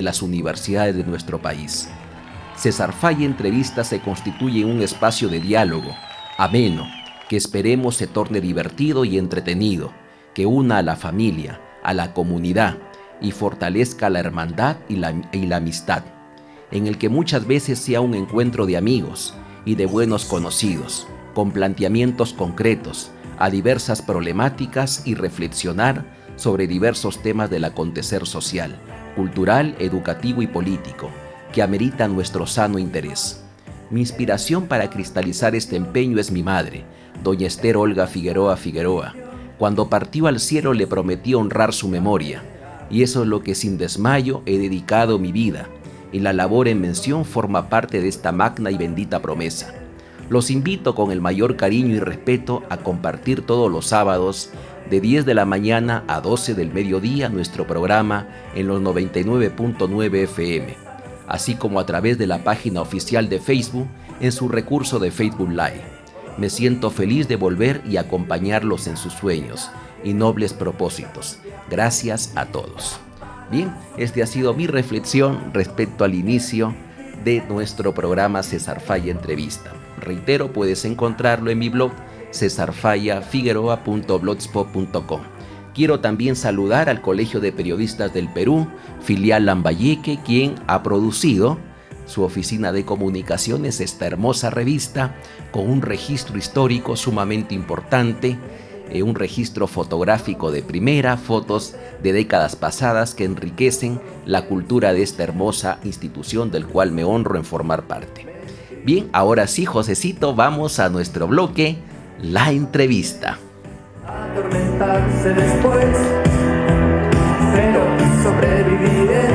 de las universidades de nuestro país. César Falla Entrevista se constituye en un espacio de diálogo ameno, que esperemos se torne divertido y entretenido, que una a la familia, a la comunidad y fortalezca la hermandad y la amistad, en el que muchas veces sea un encuentro de amigos y de buenos conocidos, con planteamientos concretos a diversas problemáticas y reflexionar sobre diversos temas del acontecer social, cultural, educativo y político, que ameritan nuestro sano interés. Mi inspiración para cristalizar este empeño es mi madre, doña Esther Olga Figueroa Figueroa. Cuando partió al cielo le prometí honrar su memoria, y eso es lo que sin desmayo he dedicado mi vida, y la labor en mención forma parte de esta magna y bendita promesa. Los invito con el mayor cariño y respeto a compartir todos los sábados de 10 de la mañana a 12 del mediodía nuestro programa en los 99.9 FM, así como a través de la página oficial de Facebook en su recurso de Facebook Live. Me siento feliz de volver y acompañarlos en sus sueños y nobles propósitos. Gracias a todos. Bien, esta ha sido mi reflexión respecto al inicio de nuestro programa César Falla Entrevista. Reitero, puedes encontrarlo en mi blog cesarfallafigueroa.blogspot.com. Quiero también saludar al Colegio de Periodistas del Perú, filial Lambayeque, quien ha producido su oficina de comunicaciones, esta hermosa revista con un registro histórico sumamente importante, un registro fotográfico de primera, fotos de décadas pasadas que enriquecen la cultura de esta hermosa institución del cual me honro en formar parte. Bien, ahora sí, Josecito, vamos a nuestro bloque, la entrevista. Atormentarse después, pero sobreviviré.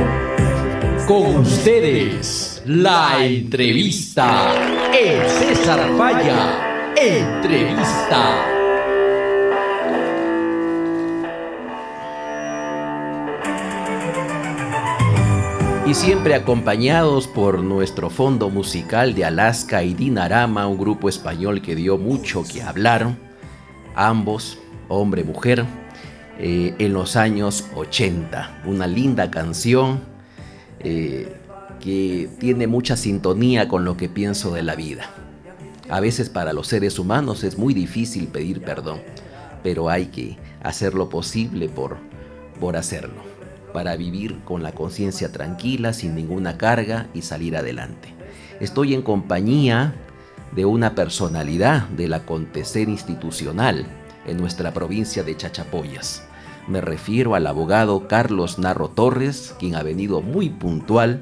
Con ustedes, la entrevista en César Falla Entrevista. Y siempre acompañados por nuestro fondo musical de Alaska y Dinarama, un grupo español que dio mucho que hablar, ambos, hombre-mujer, en los años 80. Una linda canción que tiene mucha sintonía con lo que pienso de la vida. A veces para los seres humanos es muy difícil pedir perdón, pero hay que hacer lo posible por hacerlo, para vivir con la conciencia tranquila, sin ninguna carga y salir adelante. Estoy en compañía de una personalidad del acontecer institucional en nuestra provincia de Chachapoyas. Me refiero al abogado Carlos Narro Torres, quien ha venido muy puntual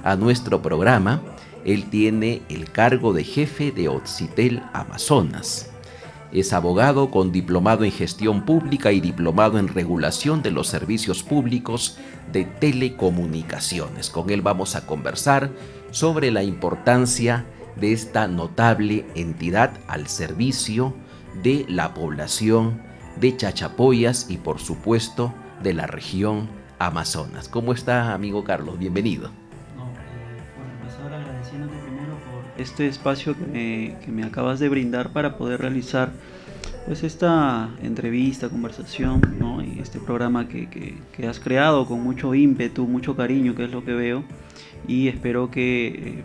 a nuestro programa. Él tiene el cargo de jefe de Occitel Amazonas. Es abogado con diplomado en gestión pública y diplomado en regulación de los servicios públicos de telecomunicaciones. Con él vamos a conversar sobre la importancia de esta notable entidad al servicio de la población de Chachapoyas y por supuesto de la región Amazonas. ¿Cómo está, amigo Carlos? Bienvenido. Bueno, empezar agradeciéndote primero por este espacio que me acabas de brindar para poder realizar pues esta entrevista, conversación, ¿no? Y este programa que has creado con mucho ímpetu, mucho cariño, que es lo que veo, y espero que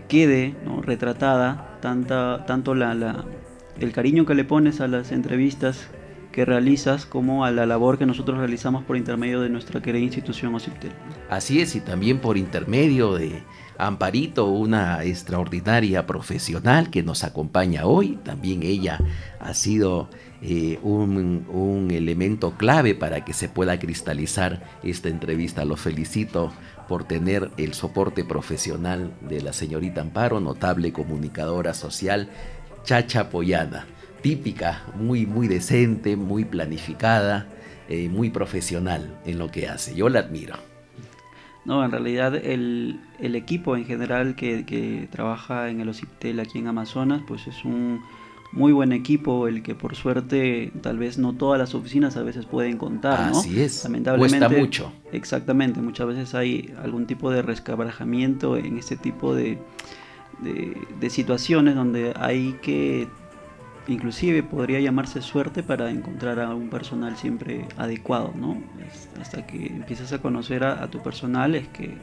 quede, ¿no?, retratada tanto el cariño que le pones a las entrevistas que realizas como a la labor que nosotros realizamos por intermedio de nuestra querida institución Occitel. Así es, y también por intermedio de Amparito, una extraordinaria profesional que nos acompaña hoy. También ella ha sido un elemento clave para que se pueda cristalizar esta entrevista. Lo felicito por tener el soporte profesional de la señorita Amparo, notable comunicadora social chachapoyana, típica, muy decente, muy planificada, muy profesional en lo que hace. Yo la admiro. No, en realidad el equipo en general que trabaja en el Occitel aquí en Amazonas, pues es un muy buen equipo, el que por suerte tal vez no todas las oficinas a veces pueden contar, ¿no? Así es, Lamentablemente, cuesta mucho. Exactamente, muchas veces hay algún tipo de resquebrajamiento en este tipo de situaciones donde hay que inclusive podría llamarse suerte para encontrar a un personal siempre adecuado, ¿no? Hasta que empiezas a conocer a tu personal es que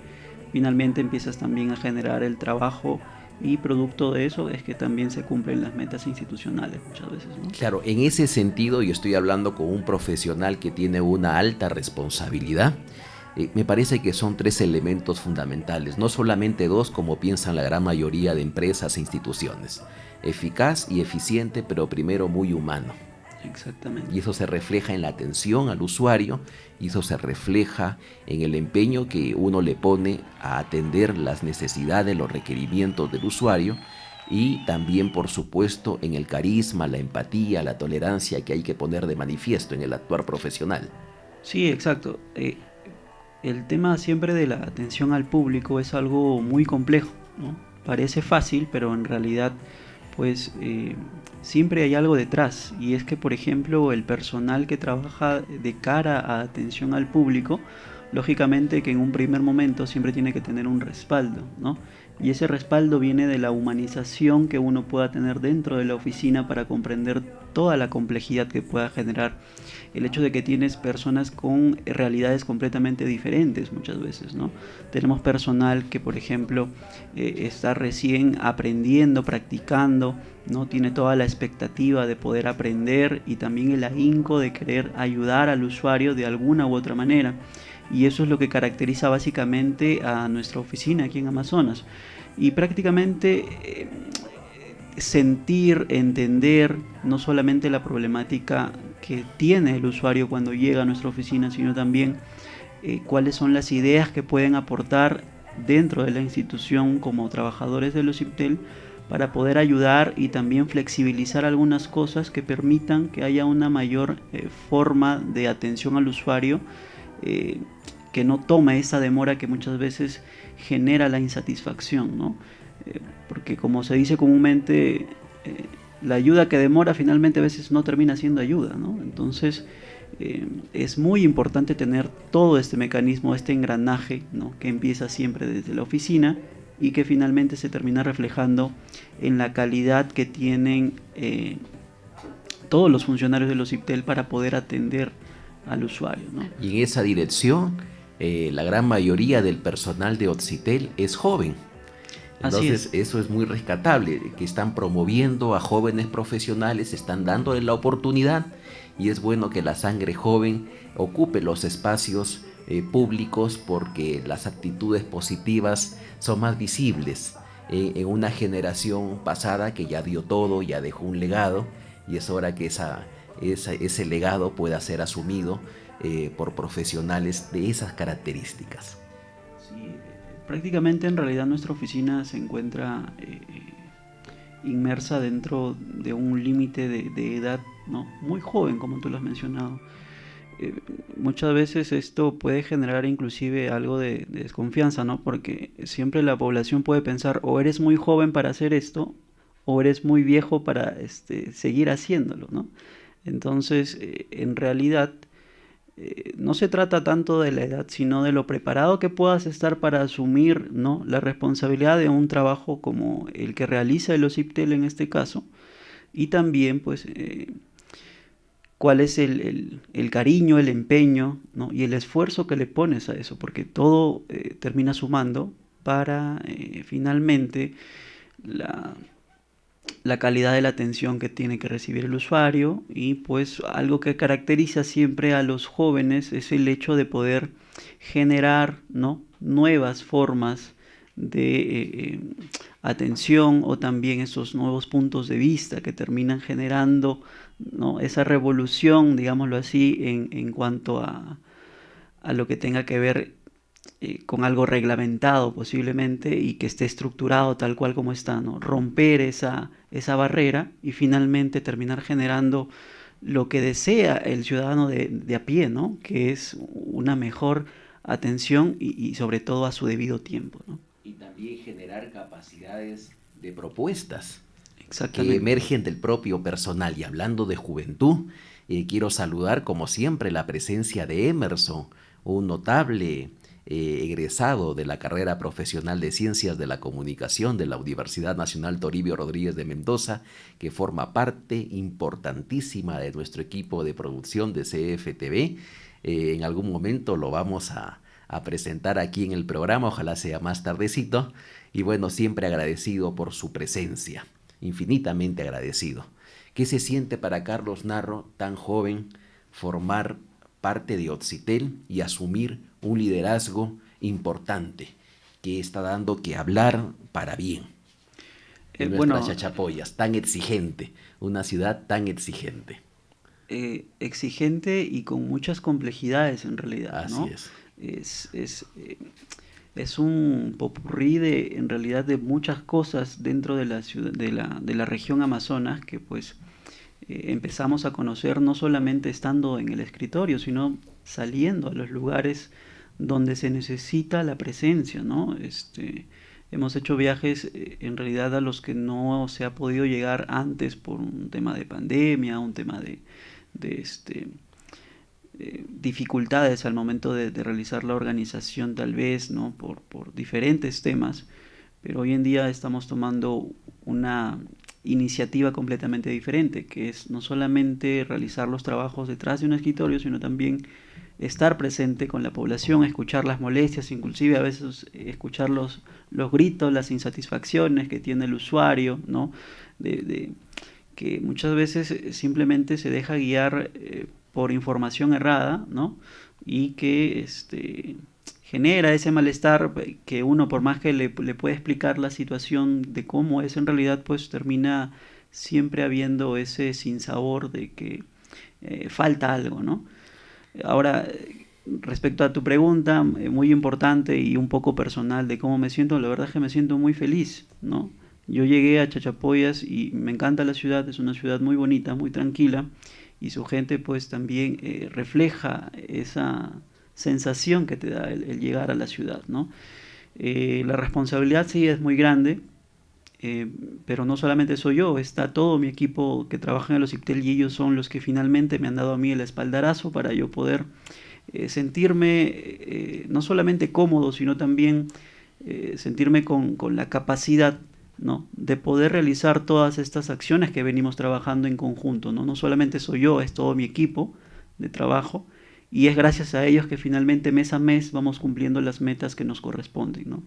finalmente empiezas también a generar el trabajo, y producto de eso es que también se cumplen las metas institucionales muchas veces, ¿no? Claro, en ese sentido yo estoy hablando con un profesional que tiene una alta responsabilidad. Me parece que son 3 elementos fundamentales, no solamente 2 como piensan la gran mayoría de empresas e instituciones. Eficaz y eficiente, pero primero muy humano. Exactamente. Y eso se refleja en la atención al usuario, y eso se refleja en el empeño que uno le pone a atender las necesidades, los requerimientos del usuario, y también, por supuesto, en el carisma, la empatía, la tolerancia que hay que poner de manifiesto en el actuar profesional. Sí, exacto. El tema siempre de la atención al público es algo muy complejo, ¿no? Parece fácil, pero en realidad pues siempre hay algo detrás, y es que, por ejemplo, el personal que trabaja de cara a atención al público, lógicamente que en un primer momento siempre tiene que tener un respaldo, ¿no? Y ese respaldo viene de la humanización que uno pueda tener dentro de la oficina para comprender toda la complejidad que pueda generar el hecho de que tienes personas con realidades completamente diferentes muchas veces, ¿no? Tenemos personal que, por ejemplo, está recién aprendiendo, practicando, ¿no? Tiene toda la expectativa de poder aprender y también el ahínco de querer ayudar al usuario de alguna u otra manera. Y eso es lo que caracteriza básicamente a nuestra oficina aquí en Amazonas. Y prácticamente sentir, entender no solamente la problemática que tiene el usuario cuando llega a nuestra oficina, sino también cuáles son las ideas que pueden aportar dentro de la institución como trabajadores de los OCIPTEL para poder ayudar y también flexibilizar algunas cosas que permitan que haya una mayor forma de atención al usuario, que no tome esa demora que muchas veces genera la insatisfacción, ¿no? Porque como se dice comúnmente, la ayuda que demora finalmente a veces no termina siendo ayuda, ¿no? Entonces es muy importante tener todo este mecanismo, este engranaje, ¿no? Que empieza siempre desde la oficina y que finalmente se termina reflejando en la calidad que tienen todos los funcionarios de los OCIPTEL para poder atender al usuario, ¿no? Y en esa dirección, la gran mayoría del personal de OCIPTEL es joven. Entonces eso es muy rescatable, que están promoviendo a jóvenes profesionales, están dándole la oportunidad, y es bueno que la sangre joven ocupe los espacios públicos, porque las actitudes positivas son más visibles en una generación pasada que ya dio todo, ya dejó un legado, y es hora que ese legado pueda ser asumido por profesionales de esas características. Sí, prácticamente en realidad nuestra oficina se encuentra inmersa dentro de un límite de edad, ¿no? Muy joven, como tú lo has mencionado. Muchas veces esto puede generar inclusive algo de desconfianza, ¿no? Porque siempre la población puede pensar, o eres muy joven para hacer esto, o eres muy viejo para seguir haciéndolo, ¿no? Entonces, en realidad, no se trata tanto de la edad, sino de lo preparado que puedas estar para asumir, ¿no? La responsabilidad de un trabajo como el que realiza el OCIPTEL en este caso, y también, pues, cuál es el cariño, el empeño, ¿no? Y el esfuerzo que le pones a eso, porque todo termina sumando para finalmente la calidad de la atención que tiene que recibir el usuario. Y pues algo que caracteriza siempre a los jóvenes es el hecho de poder generar, ¿no? Nuevas formas de atención, o también esos nuevos puntos de vista que terminan generando, ¿no? Esa revolución, digámoslo así, en cuanto a lo que tenga que ver con algo reglamentado posiblemente, y que esté estructurado tal cual como está, ¿no? Romper esa barrera y finalmente terminar generando lo que desea el ciudadano de a pie, ¿no? Que es una mejor atención y sobre todo a su debido tiempo, ¿no? Y también generar capacidades de propuestas que Exactamente. emergen del propio personal. Y hablando de juventud, quiero saludar como siempre la presencia de Emerson, un notable egresado de la carrera profesional de Ciencias de la Comunicación de la Universidad Nacional Toribio Rodríguez de Mendoza, que forma parte importantísima de nuestro equipo de producción de CFTV. En algún momento lo vamos a presentar aquí en el programa, ojalá sea más tardecito. Y bueno, siempre agradecido por su presencia, infinitamente agradecido. ¿Qué se siente para Carlos Narro, tan joven, formar parte de Occitel y asumir un liderazgo importante que está dando que hablar para bien en nuestras Chachapoyas, tan exigente, una ciudad tan exigente? Exigente y con muchas complejidades en realidad, Así ¿no? Es un popurrí en realidad de muchas cosas dentro de la ciudad, de la región Amazonas que pues empezamos a conocer no solamente estando en el escritorio, sino saliendo a los lugares donde se necesita la presencia, ¿no? Hemos hecho viajes en realidad a los que no se ha podido llegar antes por un tema de pandemia, un tema de dificultades al momento de realizar la organización tal vez, ¿no? Por diferentes temas, pero hoy en día estamos tomando una iniciativa completamente diferente, que es no solamente realizar los trabajos detrás de un escritorio, sino también estar presente con la población, escuchar las molestias, inclusive a veces escuchar los gritos, las insatisfacciones que tiene el usuario, ¿no? Que muchas veces simplemente se deja guiar por información errada, ¿no? Y que genera ese malestar que uno, por más que le puede explicar la situación de cómo es en realidad, pues termina siempre habiendo ese sinsabor de que falta algo, ¿no? Ahora, respecto a tu pregunta, muy importante y un poco personal de cómo me siento, la verdad es que me siento muy feliz, ¿no? Yo llegué a Chachapoyas y me encanta la ciudad, es una ciudad muy bonita, muy tranquila, y su gente pues también refleja esa sensación que te da el llegar a la ciudad, ¿no? La responsabilidad sí es muy grande, pero no solamente soy yo, está todo mi equipo que trabaja en el Occitel y ellos son los que finalmente me han dado a mí el espaldarazo para yo poder sentirme no solamente cómodo, sino también sentirme con la capacidad, ¿no? De poder realizar todas estas acciones que venimos trabajando en conjunto, ¿no? No solamente soy yo, es todo mi equipo de trabajo y es gracias a ellos que finalmente mes a mes vamos cumpliendo las metas que nos corresponden, ¿no?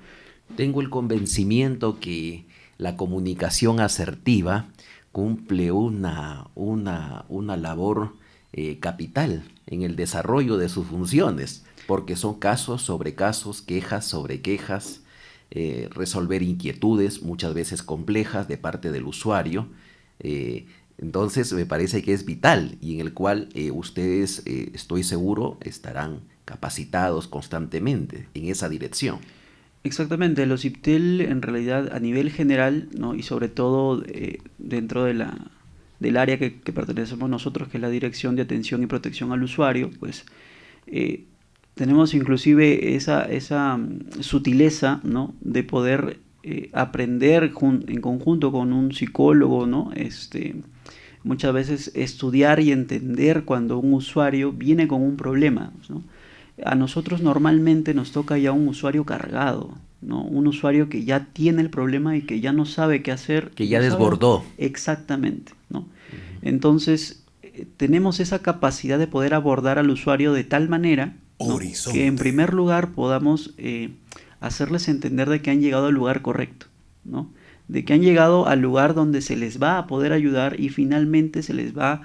Tengo el convencimiento que la comunicación asertiva cumple una labor capital en el desarrollo de sus funciones, porque son casos sobre casos, quejas sobre quejas, resolver inquietudes muchas veces complejas de parte del usuario. Entonces me parece que es vital y en el cual ustedes, estoy seguro, estarán capacitados constantemente en esa dirección. Exactamente, el OCIPTEL en realidad a nivel general, ¿no? Y sobre todo dentro del área que pertenecemos nosotros, que es la Dirección de Atención y Protección al Usuario, pues tenemos inclusive esa sutileza, ¿no? De poder aprender en conjunto con un psicólogo, ¿no? Muchas veces estudiar y entender cuando un usuario viene con un problema, ¿no? A nosotros normalmente nos toca ya un usuario cargado, ¿no? Un usuario que ya tiene el problema y que ya no sabe qué hacer. Que ya desbordó. Exactamente, ¿no? Entonces, tenemos esa capacidad de poder abordar al usuario de tal manera, ¿no? Que en primer lugar podamos hacerles entender de que han llegado al lugar correcto, ¿no? De que han llegado al lugar donde se les va a poder ayudar y finalmente se les va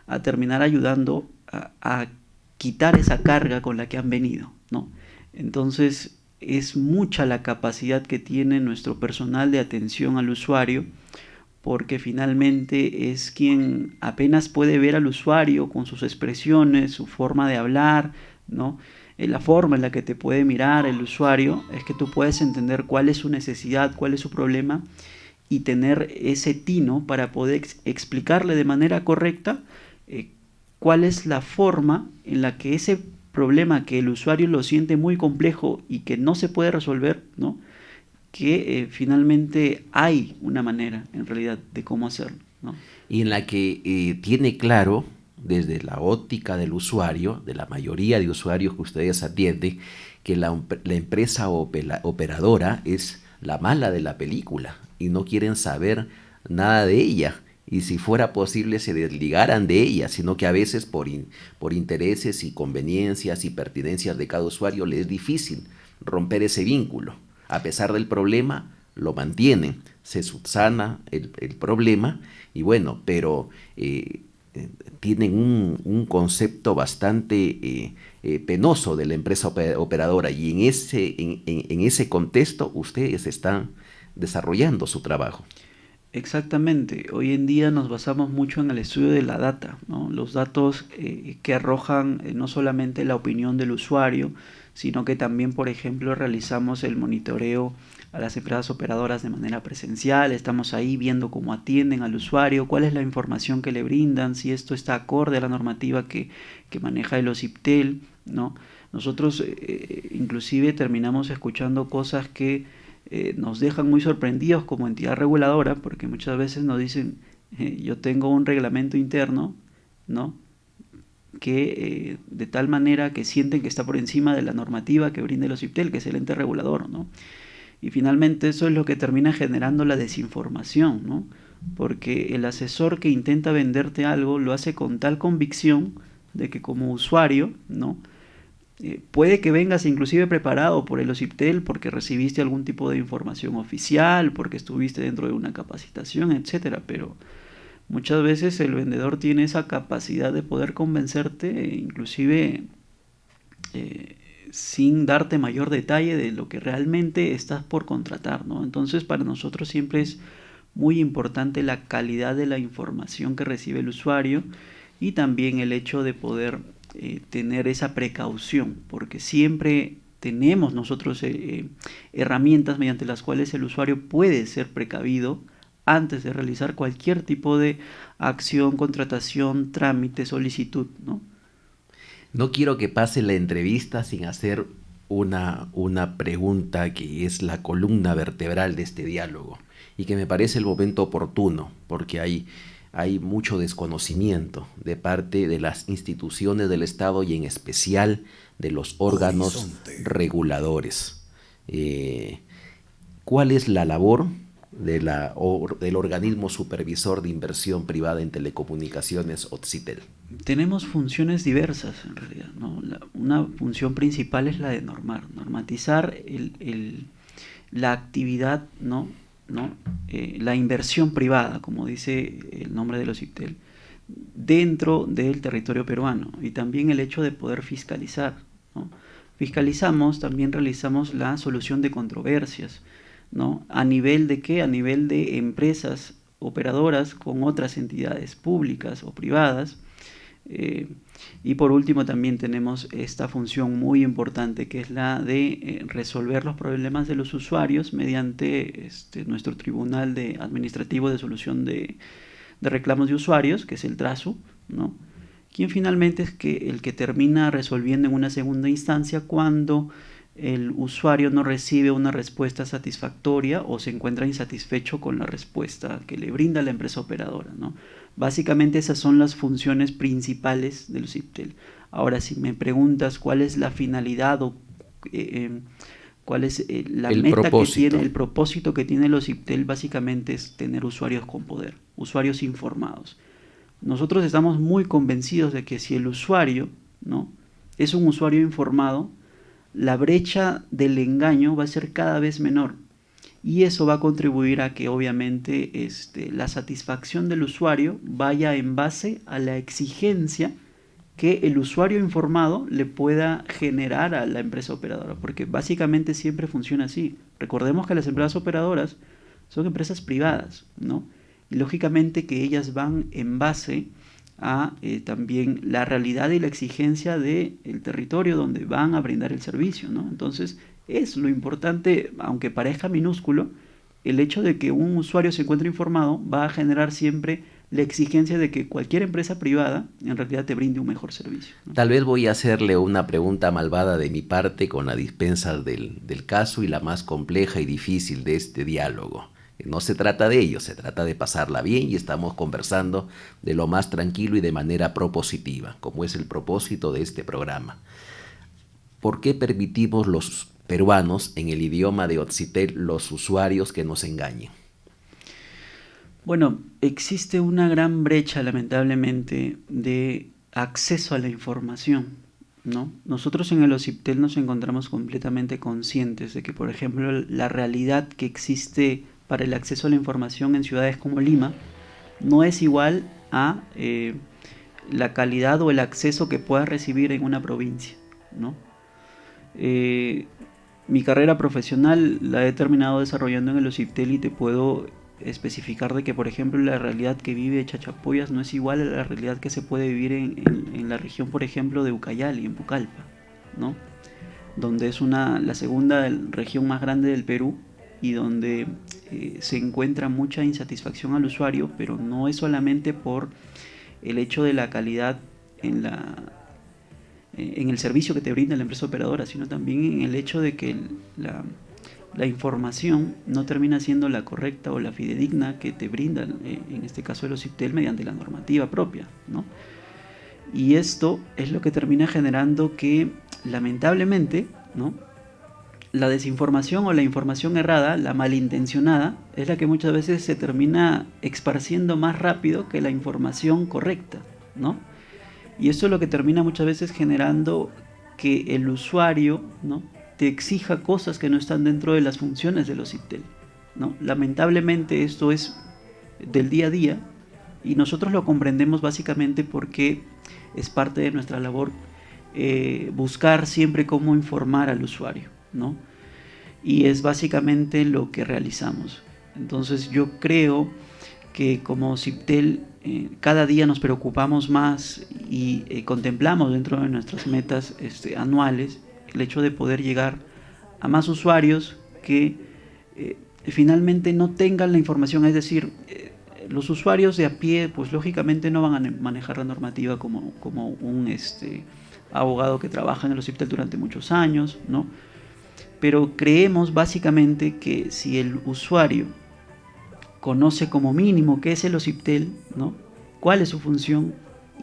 a terminar ayudando a quitar esa carga con la que han venido, ¿no? Entonces es mucha la capacidad que tiene nuestro personal de atención al usuario, porque finalmente es quien apenas puede ver al usuario con sus expresiones, su forma de hablar, ¿no? La forma en la que te puede mirar el usuario es que tú puedes entender cuál es su necesidad, cuál es su problema y tener ese tino para poder explicarle de manera correcta cuál es la forma en la que ese problema que el usuario lo siente muy complejo y que no se puede resolver, ¿no? Que finalmente hay una manera en realidad de cómo hacerlo, ¿no? Y en la que tiene claro, desde la óptica del usuario, de la mayoría de usuarios que ustedes atienden, la empresa operadora es la mala de la película y no quieren saber nada de ella. Y si fuera posible se desligaran de ella, sino que a veces por intereses y conveniencias y pertinencias de cada usuario le es difícil romper ese vínculo. A pesar del problema, lo mantienen, se subsana el problema y bueno, pero tienen un concepto bastante penoso de la empresa operadora y en ese contexto ustedes están desarrollando su trabajo. Exactamente. Hoy en día nos basamos mucho en el estudio de la data, ¿no? Los datos que arrojan no solamente la opinión del usuario, sino que también, por ejemplo, realizamos el monitoreo a las empresas operadoras de manera presencial. Estamos ahí viendo cómo atienden al usuario, cuál es la información que le brindan, si esto está acorde a la normativa que maneja el OCIPTEL, ¿no? Nosotros inclusive terminamos escuchando cosas que nos dejan muy sorprendidos como entidad reguladora, porque muchas veces nos dicen, yo tengo un reglamento interno, ¿no? Que de tal manera que sienten que está por encima de la normativa que brinda el OCIPTEL, que es el ente regulador, ¿no? Y finalmente eso es lo que termina generando la desinformación, ¿no? Porque el asesor que intenta venderte algo lo hace con tal convicción de que como usuario, ¿no? Puede que vengas inclusive preparado por el OCIPTEL porque recibiste algún tipo de información oficial, porque estuviste dentro de una capacitación, etcétera, pero muchas veces el vendedor tiene esa capacidad de poder convencerte, inclusive sin darte mayor detalle de lo que realmente estás por contratar, ¿no? Entonces, para nosotros siempre es muy importante la calidad de la información que recibe el usuario y también el hecho de poder tener esa precaución, porque siempre tenemos nosotros herramientas mediante las cuales el usuario puede ser precavido antes de realizar cualquier tipo de acción, contratación, trámite, solicitud, ¿no? No quiero que pase la entrevista sin hacer una pregunta que es la columna vertebral de este diálogo y que me parece el momento oportuno, porque hay mucho desconocimiento de parte de las instituciones del Estado y en especial de los órganos reguladores. ¿Cuál es la labor del organismo supervisor de inversión privada en telecomunicaciones, OCIPTEL? Tenemos funciones diversas en realidad, ¿no? Una función principal es la de normatizar la actividad, ¿no? La inversión privada, como dice el nombre del OCIPTEL, dentro del territorio peruano, y también el hecho de poder fiscalizar, ¿no? Fiscalizamos, también realizamos la solución de controversias, ¿no? ¿A nivel de qué? A nivel de empresas operadoras con otras entidades públicas o privadas. Y por último también tenemos esta función muy importante que es la de resolver los problemas de los usuarios mediante nuestro Tribunal Administrativo de Solución de Reclamos de Usuarios, que es el TRASU, ¿no? Quien finalmente es el que termina resolviendo en una segunda instancia cuando el usuario no recibe una respuesta satisfactoria o se encuentra insatisfecho con la respuesta que le brinda la empresa operadora, ¿no? Básicamente esas son las funciones principales del OCIPTEL. Ahora, si me preguntas cuál es la finalidad o cuál es la meta propósito que tiene, el propósito que tiene el OCIPTEL, básicamente es tener usuarios con poder, usuarios informados. Nosotros estamos muy convencidos de que si el usuario, ¿no?, es un usuario informado, la brecha del engaño va a ser cada vez menor. Y eso va a contribuir a que obviamente la satisfacción del usuario vaya en base a la exigencia que el usuario informado le pueda generar a la empresa operadora, porque básicamente siempre funciona así. Recordemos que las empresas operadoras son empresas privadas, ¿no? Y lógicamente que ellas van en base a también la realidad y la exigencia del territorio donde van a brindar el servicio, ¿no? Entonces es lo importante, aunque parezca minúsculo, el hecho de que un usuario se encuentre informado va a generar siempre la exigencia de que cualquier empresa privada en realidad te brinde un mejor servicio, ¿no? Tal vez voy a hacerle una pregunta malvada de mi parte con la dispensa del caso y la más compleja y difícil de este diálogo. No se trata de ello, se trata de pasarla bien y estamos conversando de lo más tranquilo y de manera propositiva, como es el propósito de este programa. ¿Por qué permitimos los peruanos en el idioma de Occitel los usuarios que nos engañen? Bueno, existe una gran brecha, lamentablemente, de acceso a la información, ¿no? Nosotros en el OCIPTEL nos encontramos completamente conscientes de que, por ejemplo, la realidad que existe para el acceso a la información en ciudades como Lima no es igual a la calidad o el acceso que puedas recibir en una provincia, ¿no? Mi carrera profesional la he terminado desarrollando en el OCIPTEL y te puedo especificar de que, por ejemplo, la realidad que vive Chachapoyas no es igual a la realidad que se puede vivir en la región, por ejemplo, de Ucayali, en Pucallpa, ¿no? Donde es la segunda región más grande del Perú y donde se encuentra mucha insatisfacción al usuario, pero no es solamente por el hecho de la calidad en el servicio que te brinda la empresa operadora, sino también en el hecho de que la información no termina siendo la correcta o la fidedigna que te brinda, en este caso el OCIPTEL, mediante la normativa propia, ¿no? Y esto es lo que termina generando que, lamentablemente, ¿no?, la desinformación o la información errada, la malintencionada, es la que muchas veces se termina esparciendo más rápido que la información correcta, ¿no? Y esto es lo que termina muchas veces generando que el usuario, ¿no?, te exija cosas que no están dentro de las funciones del OCIPTEL, ¿no? Lamentablemente esto es del día a día y nosotros lo comprendemos básicamente porque es parte de nuestra labor buscar siempre cómo informar al usuario, ¿no? Y es básicamente lo que realizamos. Entonces yo creo que como OCIPTEL cada día nos preocupamos más y contemplamos dentro de nuestras metas anuales el hecho de poder llegar a más usuarios que finalmente no tengan la información, es decir, los usuarios de a pie pues lógicamente no van a manejar la normativa como un abogado que trabaja en el OCIPTEL durante muchos años, ¿no? Pero creemos básicamente que si el usuario conoce como mínimo qué es el OCIPTEL, ¿no?, cuál es su función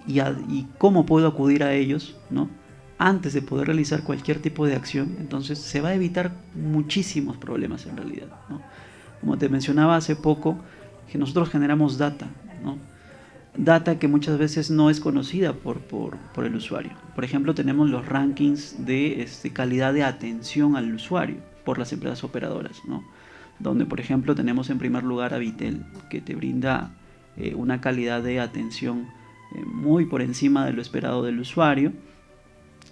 y cómo puedo acudir a ellos, ¿no?, antes de poder realizar cualquier tipo de acción, entonces se va a evitar muchísimos problemas en realidad, ¿no? Como te mencionaba hace poco, que nosotros generamos data, ¿no?, data que muchas veces no es conocida por el usuario. Por ejemplo, tenemos los rankings de calidad de atención al usuario por las empresas operadoras, ¿no?, donde por ejemplo tenemos en primer lugar a Vitel, que te brinda una calidad de atención muy por encima de lo esperado del usuario.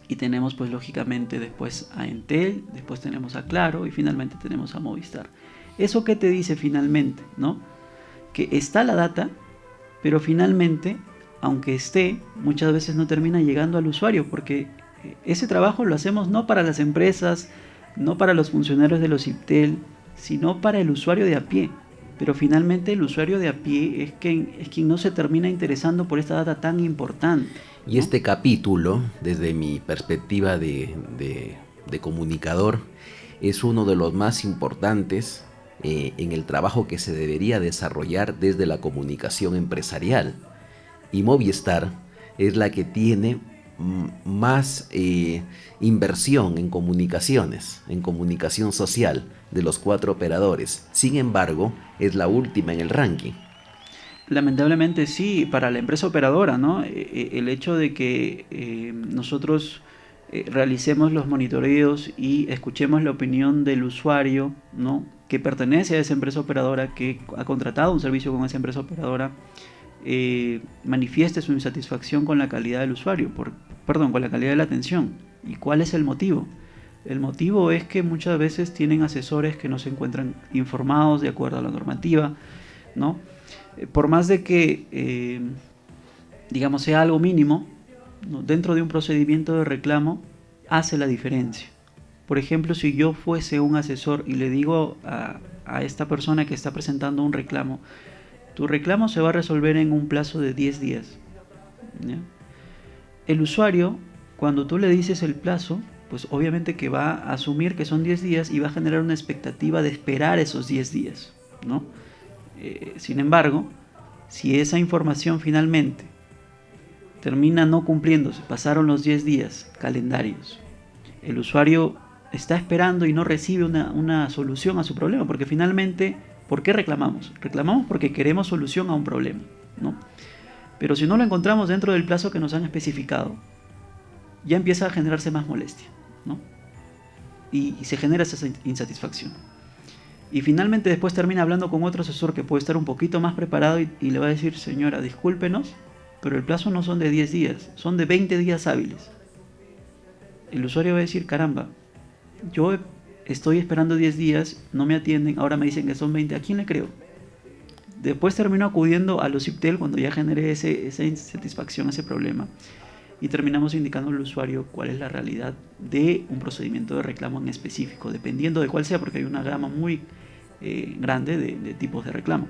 Y tenemos pues lógicamente después a Entel, después tenemos a Claro y finalmente tenemos a Movistar. ¿Eso qué te dice finalmente, no? Que está la data, pero finalmente, aunque esté, muchas veces no termina llegando al usuario, porque ese trabajo lo hacemos no para las empresas, no para los funcionarios de los OCIPTEL, sino para el usuario de a pie. Pero finalmente el usuario de a pie es quien no se termina interesando por esta data tan importante, ¿no? Y este capítulo, desde mi perspectiva de comunicador, es uno de los más importantes en el trabajo que se debería desarrollar desde la comunicación empresarial. Y Movistar es la que tiene más inversión en comunicaciones, en comunicación social de los 4 operadores. Sin embargo, es la última en el ranking. Lamentablemente sí, para la empresa operadora, ¿no? El hecho de que nosotros realicemos los monitoreos y escuchemos la opinión del usuario, ¿no?, que pertenece a esa empresa operadora, que ha contratado un servicio con esa empresa operadora, manifieste su insatisfacción con la calidad del usuario, con la calidad de la atención. ¿Y cuál es el motivo? El motivo es que muchas veces tienen asesores que no se encuentran informados de acuerdo a la normativa, ¿no? Por más de que, digamos, sea algo mínimo, ¿no?, dentro de un procedimiento de reclamo, hace la diferencia. Por ejemplo, si yo fuese un asesor y le digo a esta persona que está presentando un reclamo, tu reclamo se va a resolver en un plazo de 10 días, ¿ya? El usuario, cuando tú le dices el plazo, pues obviamente que va a asumir que son 10 días y va a generar una expectativa de esperar esos 10 días, ¿no? Sin embargo, si esa información finalmente termina no cumpliéndose, pasaron los 10 días calendarios el usuario está esperando y no recibe una solución a su problema, porque finalmente, ¿por qué reclamamos? Reclamamos porque queremos solución a un problema, ¿no? Pero si no lo encontramos dentro del plazo que nos han especificado, ya empieza a generarse más molestia, ¿no? Y se genera esa insatisfacción. Y finalmente después termina hablando con otro asesor que puede estar un poquito más preparado y le va a decir, señora, discúlpenos, pero el plazo no son de 10 días, son de 20 días hábiles. El usuario va a decir, caramba, yo estoy esperando 10 días, no me atienden, ahora me dicen que son 20, ¿a quién le creo? Después termino acudiendo a los CIPTEL cuando ya generé esa insatisfacción, ese problema, y terminamos indicando al usuario cuál es la realidad de un procedimiento de reclamo en específico, dependiendo de cuál sea, porque hay una gama muy grande de tipos de reclamo.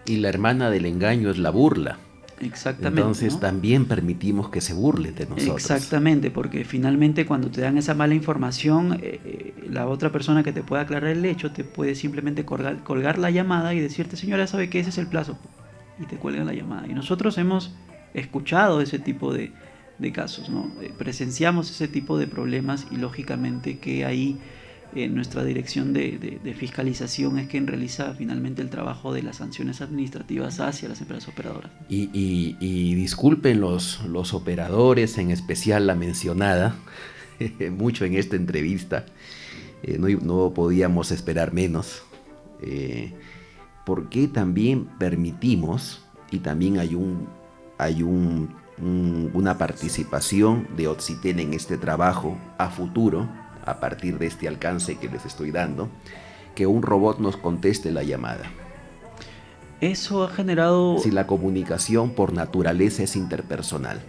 Y la hermana del engaño es la burla. Exactamente. Entonces, ¿no? También permitimos que se burle de nosotros. Exactamente, porque finalmente cuando te dan esa mala información, la otra persona que te pueda aclarar el hecho te puede simplemente colgar la llamada y decirte, señora, ¿sabe qué? Ese es el plazo. Y te cuelgan la llamada. Y nosotros hemos escuchado ese tipo de casos, ¿no? Presenciamos ese tipo de problemas y lógicamente que ahí nuestra dirección de fiscalización es quien realiza finalmente el trabajo de las sanciones administrativas hacia las empresas operadoras. Y disculpen los operadores, en especial la mencionada, mucho en esta entrevista, no podíamos esperar menos, porque también permitimos, y también hay una participación de Occitel en este trabajo a futuro, a partir de este alcance que les estoy dando, que un robot nos conteste la llamada. Eso ha generado... Si la comunicación por naturaleza es interpersonal.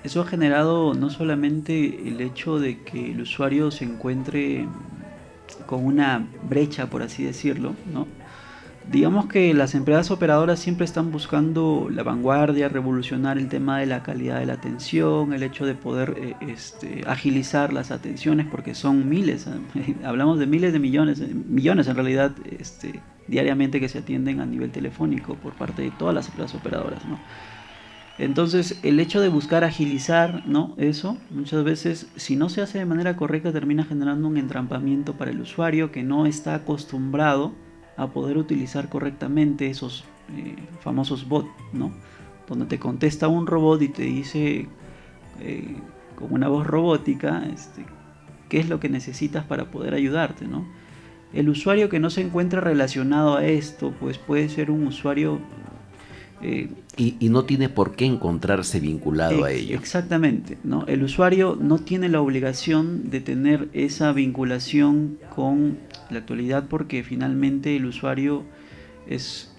Eso ha generado no solamente el hecho de que el usuario se encuentre con una brecha, por así decirlo, ¿no? Digamos que las empresas operadoras siempre están buscando la vanguardia, revolucionar el tema de la calidad de la atención, el hecho de poder agilizar las atenciones, porque son miles, hablamos de miles de millones en realidad, diariamente que se atienden a nivel telefónico por parte de todas las empresas operadoras, ¿no? Entonces, el hecho de buscar agilizar, ¿no? Eso, muchas veces, si no se hace de manera correcta, termina generando un entrampamiento para el usuario que no está acostumbrado a poder utilizar correctamente esos famosos bots, ¿no? Donde te contesta un robot y te dice con una voz robótica qué es lo que necesitas para poder ayudarte, ¿no? El usuario que no se encuentra relacionado a esto, pues puede ser un usuario... Y no tiene por qué encontrarse vinculado a ello. Exactamente, ¿no? El usuario no tiene la obligación de tener esa vinculación con la actualidad, porque finalmente el usuario es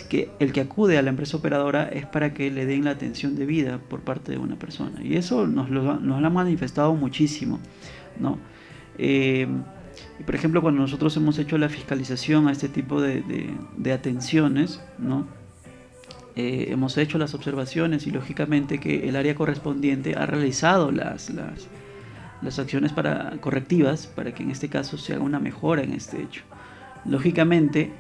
que el que acude a la empresa operadora es para que le den la atención debida por parte de una persona, y eso nos lo ha manifestado muchísimo, ¿no? Por ejemplo, cuando nosotros hemos hecho la fiscalización a este tipo de atenciones, ¿no? Hemos hecho las observaciones y lógicamente que el área correspondiente ha realizado las acciones correctivas para que en este caso se haga una mejora en este hecho. Lógicamente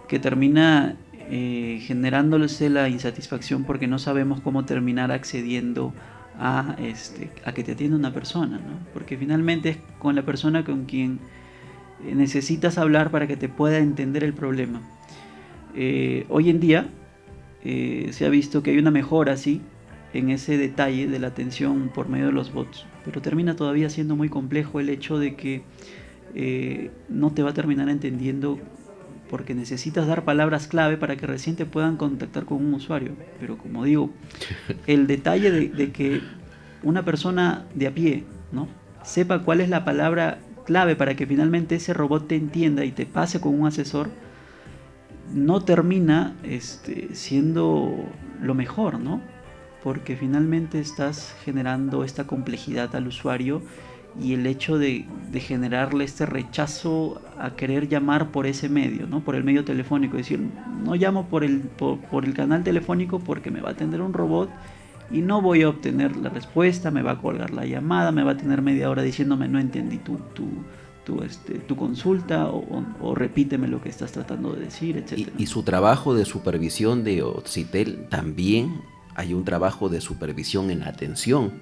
que termina generándose la insatisfacción porque no sabemos cómo terminar accediendo a que te atienda una persona, ¿no? Porque finalmente es con la persona con quien necesitas hablar para que te pueda entender el problema. Hoy en día se ha visto que hay una mejora, sí, en ese detalle de la atención por medio de los bots, pero termina todavía siendo muy complejo el hecho de que no te va a terminar entendiendo, porque necesitas dar palabras clave para que recién te puedan contactar con un usuario. Pero como digo, el detalle de que una persona de a pie, ¿no?, sepa cuál es la palabra clave para que finalmente ese robot te entienda y te pase con un asesor, no termina siendo lo mejor, ¿no? Porque finalmente estás generando esta complejidad al usuario y el hecho de generarle este rechazo a querer llamar por ese medio, ¿no? Por el medio telefónico, es decir, no llamo por el canal telefónico porque me va a atender un robot y no voy a obtener la respuesta, me va a colgar la llamada, me va a tener media hora diciéndome no entendí tu consulta o repíteme lo que estás tratando de decir, etc. Y su trabajo de supervisión de Occitel, también hay un trabajo de supervisión en la atención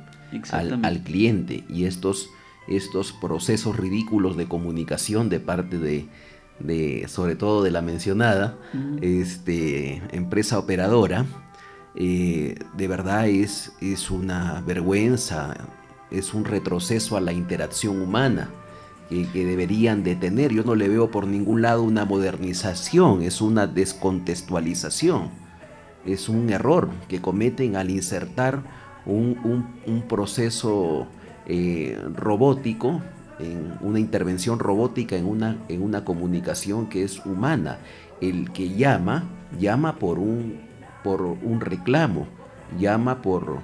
al cliente, y estos estos procesos ridículos de comunicación de parte sobre todo de la mencionada empresa operadora. De verdad es una vergüenza, es un retroceso a la interacción humana que deberían de tener. Yo no le veo por ningún lado una modernización, es una descontextualización, es un error que cometen al insertar un proceso robótico, en una intervención robótica en una comunicación que es humana. El que llama por un reclamo, llama por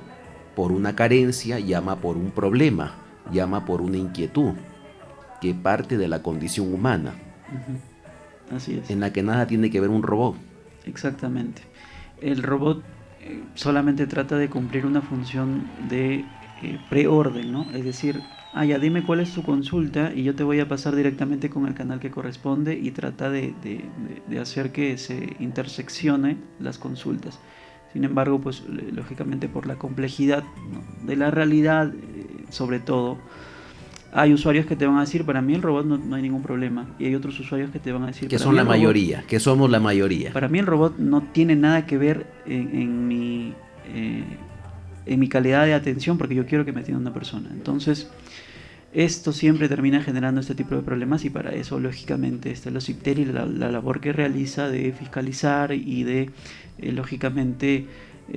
una carencia, llama por un problema, llama por una inquietud que parte de la condición humana. Así es. En la que nada tiene que ver un robot. Exactamente. El robot solamente trata de cumplir una función de preorden, ¿no? Es decir, ya dime cuál es tu consulta y yo te voy a pasar directamente con el canal que corresponde, y trata de hacer que se interseccione las consultas. Sin embargo, pues lógicamente por la complejidad, ¿no?, de la realidad, sobre todo, hay usuarios que te van a decir, para mí el robot no hay ningún problema, y hay otros usuarios que te van a decir, que son la mayoría, que somos la mayoría. Para mí el robot no tiene nada que ver en mi calidad de atención, porque yo quiero que me atienda una persona. Entonces, esto siempre termina generando este tipo de problemas, y para eso, lógicamente, está el OSIPTEL y la labor que realiza de fiscalizar y de, lógicamente,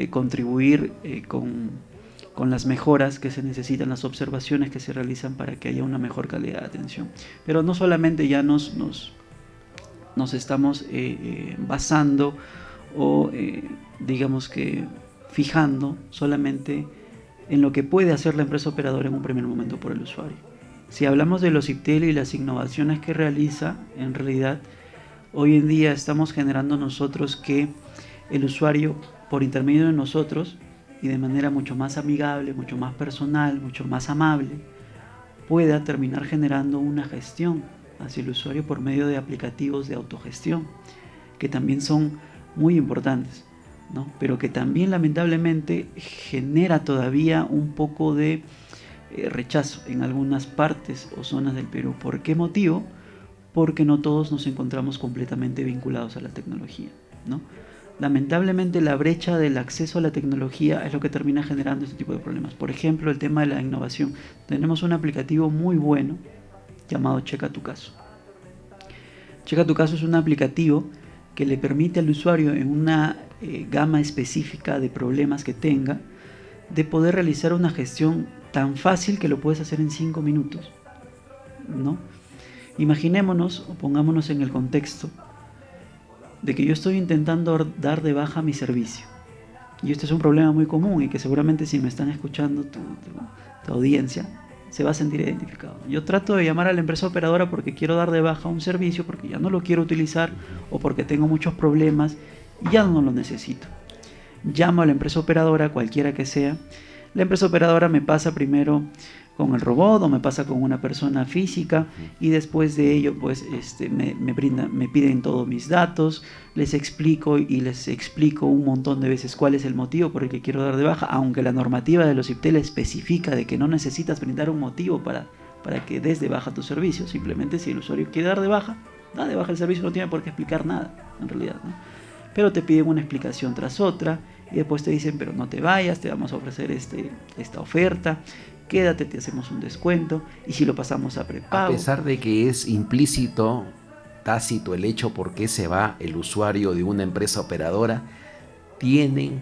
contribuir con las mejoras que se necesitan, las observaciones que se realizan para que haya una mejor calidad de atención. Pero no solamente ya nos estamos basando o digamos que fijando solamente en lo que puede hacer la empresa operadora en un primer momento por el usuario. Si hablamos de los OSIPTEL y las innovaciones que realiza, en realidad hoy en día estamos generando nosotros que el usuario, por intermedio de nosotros y de manera mucho más amigable, mucho más personal, mucho más amable, pueda terminar generando una gestión hacia el usuario por medio de aplicativos de autogestión, que también son muy importantes, ¿no? Pero que también lamentablemente genera todavía un poco de rechazo en algunas partes o zonas del Perú. ¿Por qué motivo? Porque no todos nos encontramos completamente vinculados a la tecnología, ¿no? Lamentablemente la brecha del acceso a la tecnología es lo que termina generando este tipo de problemas. Por ejemplo, el tema de la innovación. Tenemos un aplicativo muy bueno llamado Checa tu Caso. Checa tu Caso es un aplicativo que le permite al usuario, en una gama específica de problemas que tenga, de poder realizar una gestión tan fácil que lo puedes hacer en 5 minutos, ¿no? Imaginémonos o pongámonos en el contexto de que yo estoy intentando dar de baja mi servicio, y este es un problema muy común y que seguramente, si me están escuchando tu audiencia, se va a sentir identificado. Yo trato de llamar a la empresa operadora porque quiero dar de baja un servicio, porque ya no lo quiero utilizar o porque tengo muchos problemas y ya no lo necesito. Llamo a la empresa operadora, cualquiera que sea. La empresa operadora me pasa primero con el robot o me pasa con una persona física, y después de ello pues me piden todos mis datos, les explico un montón de veces cuál es el motivo por el que quiero dar de baja, aunque la normativa de los OSIPTEL especifica de que no necesitas brindar un motivo para que des de baja tu servicio. Simplemente, si el usuario quiere dar de baja, da de baja el servicio, no tiene por qué explicar nada en realidad, ¿no? Pero te piden una explicación tras otra, y después te dicen, pero no te vayas, te vamos a ofrecer esta oferta, quédate, te hacemos un descuento, y si lo pasamos a prepago. A pesar de que es implícito, tácito el hecho por qué se va el usuario de una empresa operadora, tienen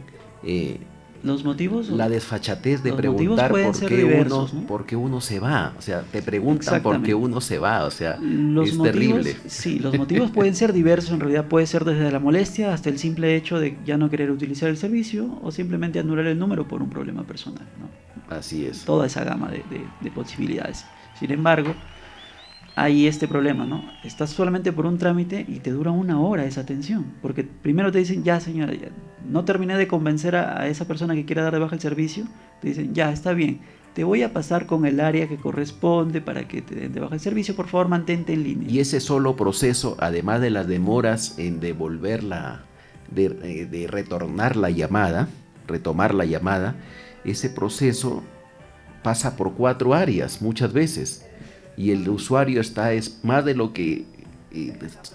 los motivos, la desfachatez de preguntar por qué uno se va. O sea, te preguntan por qué uno se va. O sea, es terrible. Sí, los motivos pueden ser diversos. En realidad puede ser desde la molestia hasta el simple hecho de ya no querer utilizar el servicio, o simplemente anular el número por un problema personal, ¿no? Así es. Toda esa gama de posibilidades. Sin embargo, hay este problema, ¿no? Estás solamente por un trámite y te dura 1 hora esa atención, porque primero te dicen, ya señora, ya no terminé de convencer a esa persona que quiera dar de baja el servicio, te dicen, ya está bien, te voy a pasar con el área que corresponde para que te den de baja el servicio, por favor mantente en línea. Y ese solo proceso, además de las demoras en devolverla, de retornar la llamada, retomar la llamada, ese proceso pasa por 4 áreas muchas veces y el usuario es más de lo que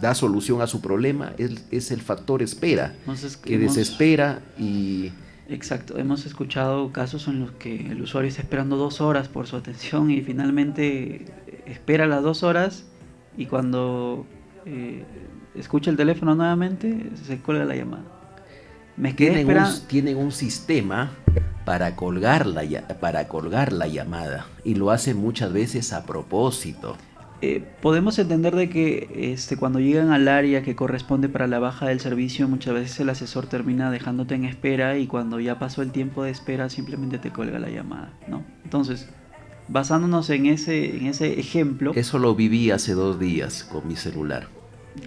da solución a su problema, es el factor espera, Entonces, que desespera y... Exacto, hemos escuchado casos en los que el usuario está esperando 2 horas por su atención y finalmente espera las 2 horas y cuando escucha el teléfono nuevamente se cuelga la llamada. Me quedé esperando. Tienen un sistema para colgar la llamada y lo hacen muchas veces a propósito. Podemos entender de que cuando llegan al área que corresponde para la baja del servicio, muchas veces el asesor termina dejándote en espera y cuando ya pasó el tiempo de espera simplemente te cuelga la llamada, ¿no? Entonces, basándonos en ese ejemplo... Eso lo viví hace 2 días con mi celular.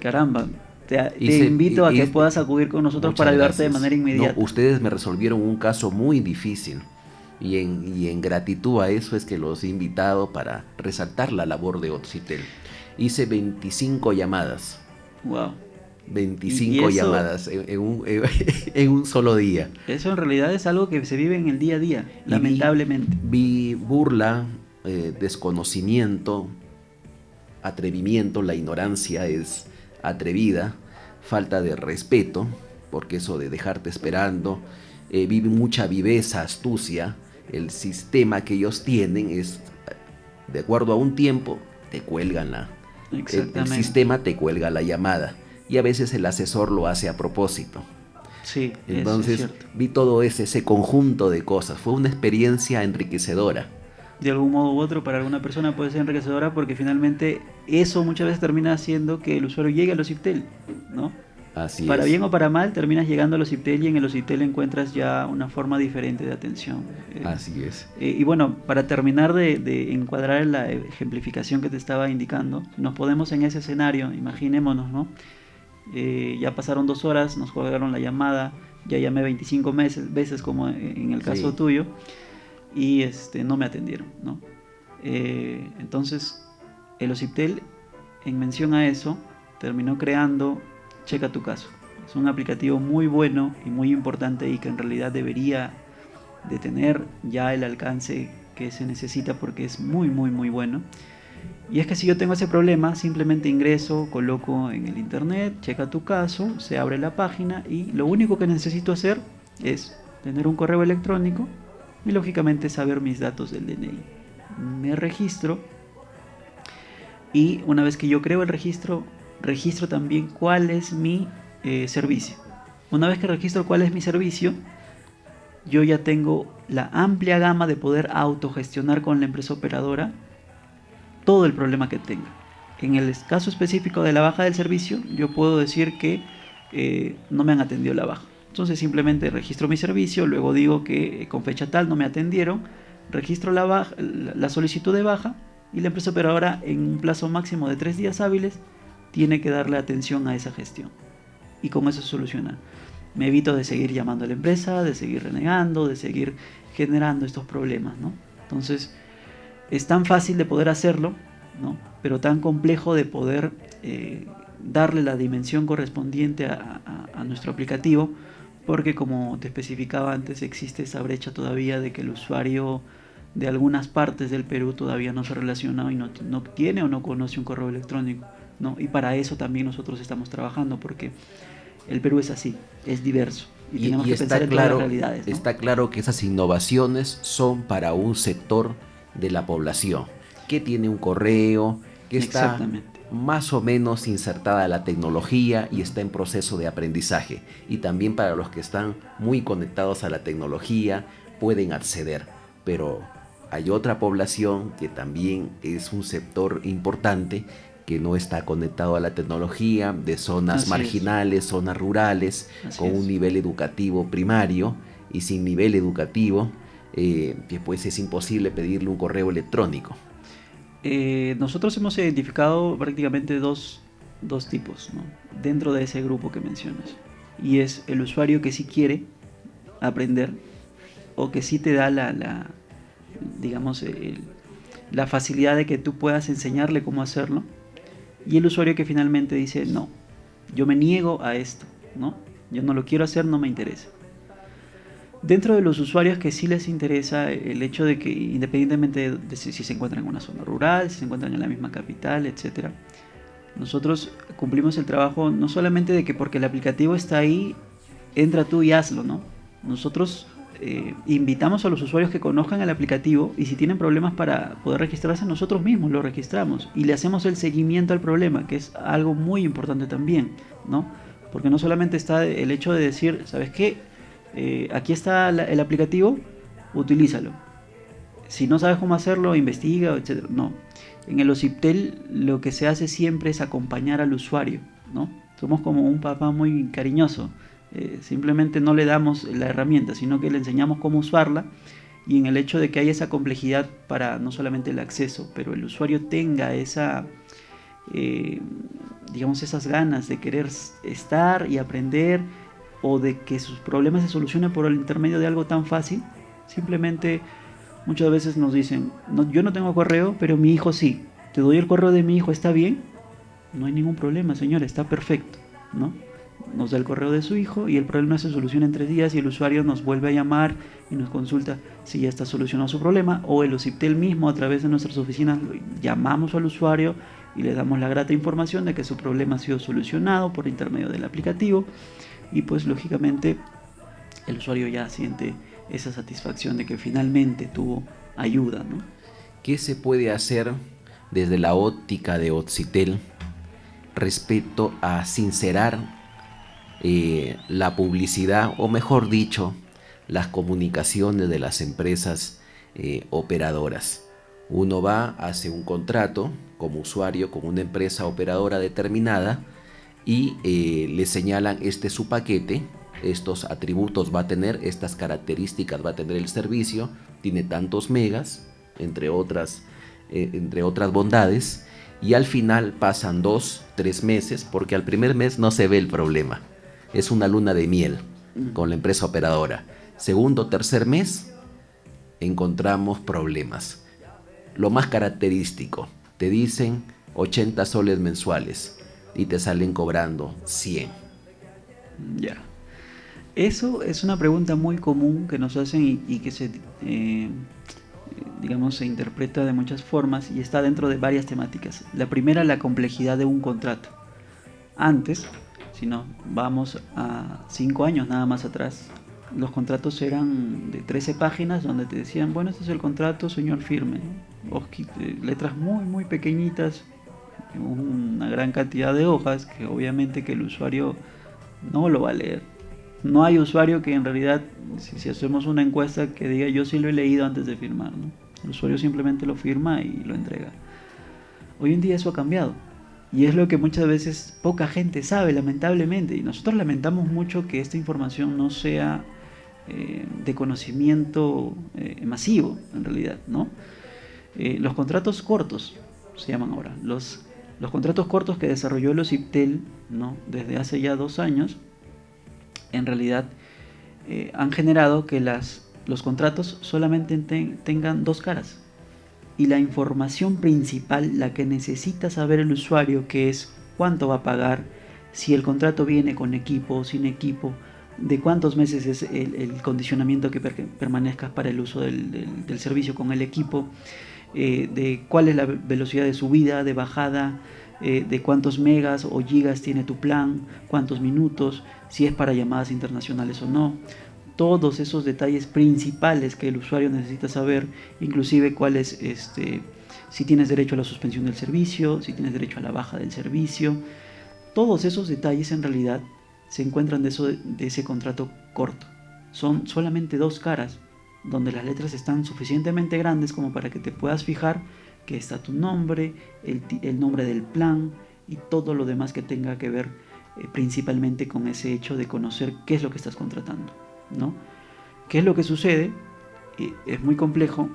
Caramba, te invito a que puedas acudir con nosotros para ayudarte de manera inmediata. No, ustedes me resolvieron un caso muy difícil. Y en gratitud a eso es que los he invitado para resaltar la labor de Oxitel. Hice 25 llamadas. Wow. 25 llamadas en un solo día. Eso en realidad es algo que se vive en el día a día, lamentablemente. Vi burla, desconocimiento, atrevimiento, la ignorancia es atrevida, falta de respeto, porque eso de dejarte esperando, vi mucha viveza, astucia. El sistema que ellos tienen es, de acuerdo a un tiempo, te cuelgan el sistema te cuelga la llamada y a veces el asesor lo hace a propósito. Sí, entonces eso es cierto. Vi todo ese conjunto de cosas. Fue una experiencia enriquecedora. De algún modo u otro para alguna persona puede ser enriquecedora porque finalmente eso muchas veces termina haciendo que el usuario llegue al Oxitel, ¿no? Así para es. bien o para mal terminas llegando al Oxitel y en el Oxitel encuentras ya una forma diferente de atención. Así es. Y bueno, para terminar de encuadrar la ejemplificación que te estaba indicando, nos podemos en ese escenario, imaginémonos, ¿no? Ya pasaron 2 horas, nos colgaron la llamada, ya llamé 25 veces como en el caso tuyo y no me atendieron, ¿no? Entonces el Oxitel, en mención a eso, terminó creando Checa tu caso. Es un aplicativo muy bueno y muy importante y que en realidad debería de tener ya el alcance que se necesita porque es muy muy muy bueno. Y es que si yo tengo ese problema, simplemente ingreso, coloco en el internet, checa tu caso, se abre la página y lo único que necesito hacer es tener un correo electrónico y lógicamente saber mis datos del DNI. Me registro y una vez que yo creo el registro también cuál es mi servicio. Una vez que registro cuál es mi servicio, yo ya tengo la amplia gama de poder autogestionar con la empresa operadora todo el problema que tenga. En el caso específico de la baja del servicio, yo puedo decir que no me han atendido la baja. Entonces simplemente registro mi servicio, luego digo que con fecha tal no me atendieron, registro la solicitud de baja y la empresa operadora en un plazo máximo de 3 días hábiles tiene que darle atención a esa gestión. Y con eso se soluciona. Me evito de seguir llamando a la empresa, de seguir renegando, de seguir generando estos problemas, ¿no? Entonces, es tan fácil de poder hacerlo, ¿no? Pero tan complejo de poder darle la dimensión correspondiente a nuestro aplicativo, porque como te especificaba antes, existe esa brecha todavía de que el usuario de algunas partes del Perú todavía no se relaciona y no tiene o no conoce un correo electrónico, ¿no? Y para eso también nosotros estamos trabajando, porque el Perú es así, es diverso y tenemos que pensar en todas las realidades, ¿no? Está claro que esas innovaciones son para un sector de la población que tiene un correo, que está más o menos insertada la tecnología y está en proceso de aprendizaje, y también para los que están muy conectados a la tecnología pueden acceder, pero hay otra población que también es un sector importante que no está conectado a la tecnología, de zonas marginales, zonas rurales, con un nivel educativo primario y sin nivel educativo, que pues es imposible pedirle un correo electrónico. Nosotros hemos identificado prácticamente dos tipos, ¿no? Dentro de ese grupo que mencionas, y es el usuario que sí quiere aprender o que sí te da la facilidad de que tú puedas enseñarle cómo hacerlo, y el usuario que finalmente dice no, yo me niego a esto, ¿no? Yo no lo quiero hacer, no me interesa. Dentro de los usuarios que sí les interesa el hecho de que, independientemente de si se encuentran en una zona rural, si se encuentran en la misma capital, etcétera, nosotros cumplimos el trabajo no solamente de que porque el aplicativo está ahí, entra tú y hazlo, ¿no? Nosotros invitamos a los usuarios que conozcan el aplicativo, y si tienen problemas para poder registrarse, nosotros mismos lo registramos y le hacemos el seguimiento al problema, que es algo muy importante también, ¿no? Porque no solamente está el hecho de decir, ¿sabes qué? Aquí está el aplicativo, utilízalo. Si no sabes cómo hacerlo, investiga, etc. No. En el OCIPTEL lo que se hace siempre es acompañar al usuario, ¿no? Somos como un papá muy cariñoso. Simplemente no le damos la herramienta, sino que le enseñamos cómo usarla, y en el hecho de que haya esa complejidad para no solamente el acceso, pero el usuario tenga esa, digamos, esas ganas de querer estar y aprender, o de que sus problemas se solucionen por el intermedio de algo tan fácil. Simplemente muchas veces nos dicen, no, yo no tengo correo, pero mi hijo sí. ¿Te doy el correo de mi hijo? ¿Está bien? No hay ningún problema, señor, está perfecto, ¿no? Nos da el correo de su hijo y el problema se soluciona en 3 días, y el usuario nos vuelve a llamar y nos consulta si ya está solucionado su problema, o el OCIPTEL mismo, a través de nuestras oficinas, llamamos al usuario y le damos la grata información de que su problema ha sido solucionado por intermedio del aplicativo, y pues lógicamente el usuario ya siente esa satisfacción de que finalmente tuvo ayuda, ¿no? ¿Qué se puede hacer desde la óptica de OCIPTEL respecto a sincerar la publicidad, o mejor dicho, las comunicaciones de las empresas operadoras? Uno va, hace un contrato como usuario con una empresa operadora determinada y le señalan, este es su paquete, estos atributos va a tener, estas características va a tener el servicio, tiene tantos megas, entre otras bondades, y al final pasan 2, 3 meses, porque al primer mes no se ve el problema, es una luna de miel con la empresa operadora. Segundo, tercer mes, encontramos problemas. Lo más característico, te dicen 80 soles mensuales y te salen cobrando 100. Ya. Eso es una pregunta muy común que nos hacen, y que se, digamos, se interpreta de muchas formas, y está dentro de varias temáticas. La primera, la complejidad de un contrato. Antes, si no vamos a 5 años nada más atrás, los contratos eran de 13 páginas donde te decían, bueno, este es el contrato, señor, firme, ¿no? Letras muy muy pequeñitas, una gran cantidad de hojas que obviamente que el usuario no lo va a leer. No hay usuario que en realidad, si hacemos una encuesta, que diga yo sí lo he leído antes de firmar, ¿no? El usuario simplemente lo firma y lo entrega. Hoy en día eso ha cambiado, y es lo que muchas veces poca gente sabe, lamentablemente, y nosotros lamentamos mucho que esta información no sea de conocimiento masivo, en realidad, ¿no? Los contratos cortos se llaman ahora, los contratos cortos que desarrolló el OCIPTEL, ¿no?, desde hace ya 2 años, en realidad han generado que los contratos solamente tengan 2 caras, y la información principal, la que necesita saber el usuario, que es cuánto va a pagar, si el contrato viene con equipo o sin equipo, de cuántos meses es el condicionamiento que permanezcas para el uso del servicio con el equipo, de cuál es la velocidad de subida, de bajada, de cuántos megas o gigas tiene tu plan, cuántos minutos, si es para llamadas internacionales o no. Todos esos detalles principales que el usuario necesita saber, inclusive cuál es, si tienes derecho a la suspensión del servicio, si tienes derecho a la baja del servicio. Todos esos detalles en realidad se encuentran de ese contrato corto. Son solamente 2 caras, donde las letras están suficientemente grandes como para que te puedas fijar que está tu nombre, el nombre del plan y todo lo demás que tenga que ver principalmente con ese hecho de conocer qué es lo que estás contratando, ¿no? ¿Qué es lo que sucede? Es muy complejo,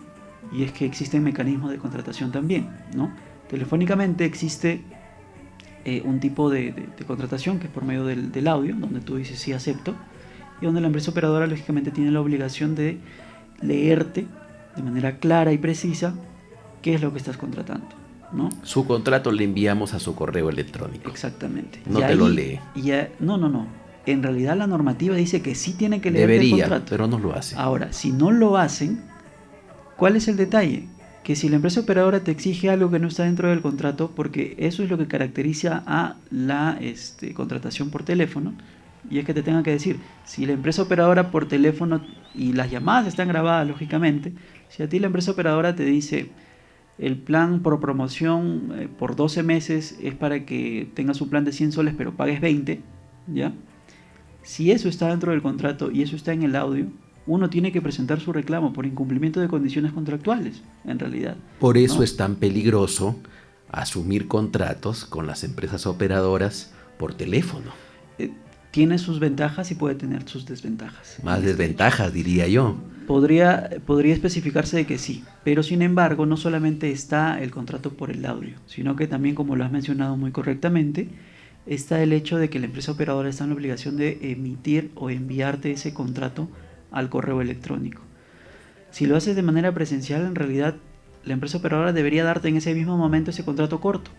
y es que existen mecanismos de contratación también, ¿no? Telefónicamente existe un tipo de contratación que es por medio del audio, donde tú dices sí acepto, y donde la empresa operadora lógicamente tiene la obligación de leerte de manera clara y precisa qué es lo que estás contratando, ¿no? Su contrato le enviamos a su correo electrónico. Exactamente. No te lo lee. No. en realidad la normativa dice que sí tiene que leer el contrato. Pero no lo hace. Ahora, si no lo hacen, ¿cuál es el detalle? Que si la empresa operadora te exige algo que no está dentro del contrato, porque eso es lo que caracteriza a la contratación por teléfono, y es que te tenga que decir, si la empresa operadora por teléfono, y las llamadas están grabadas lógicamente, si a ti la empresa operadora te dice, el plan por promoción por 12 meses es para que tengas un plan de 100 soles pero pagues 20, ¿ya? Si eso está dentro del contrato y eso está en el audio, uno tiene que presentar su reclamo por incumplimiento de condiciones contractuales, en realidad. Por eso ¿no? es tan peligroso asumir contratos con las empresas operadoras por teléfono. Tiene sus ventajas y puede tener sus desventajas. Más desventajas, diría yo. Podría especificarse de que sí, pero sin embargo no solamente está el contrato por el audio, sino que también, como lo has mencionado muy correctamente, está el hecho de que la empresa operadora está en la obligación de emitir o enviarte ese contrato al correo electrónico. Si lo haces de manera presencial, en realidad la empresa operadora debería darte en ese mismo momento ese contrato corto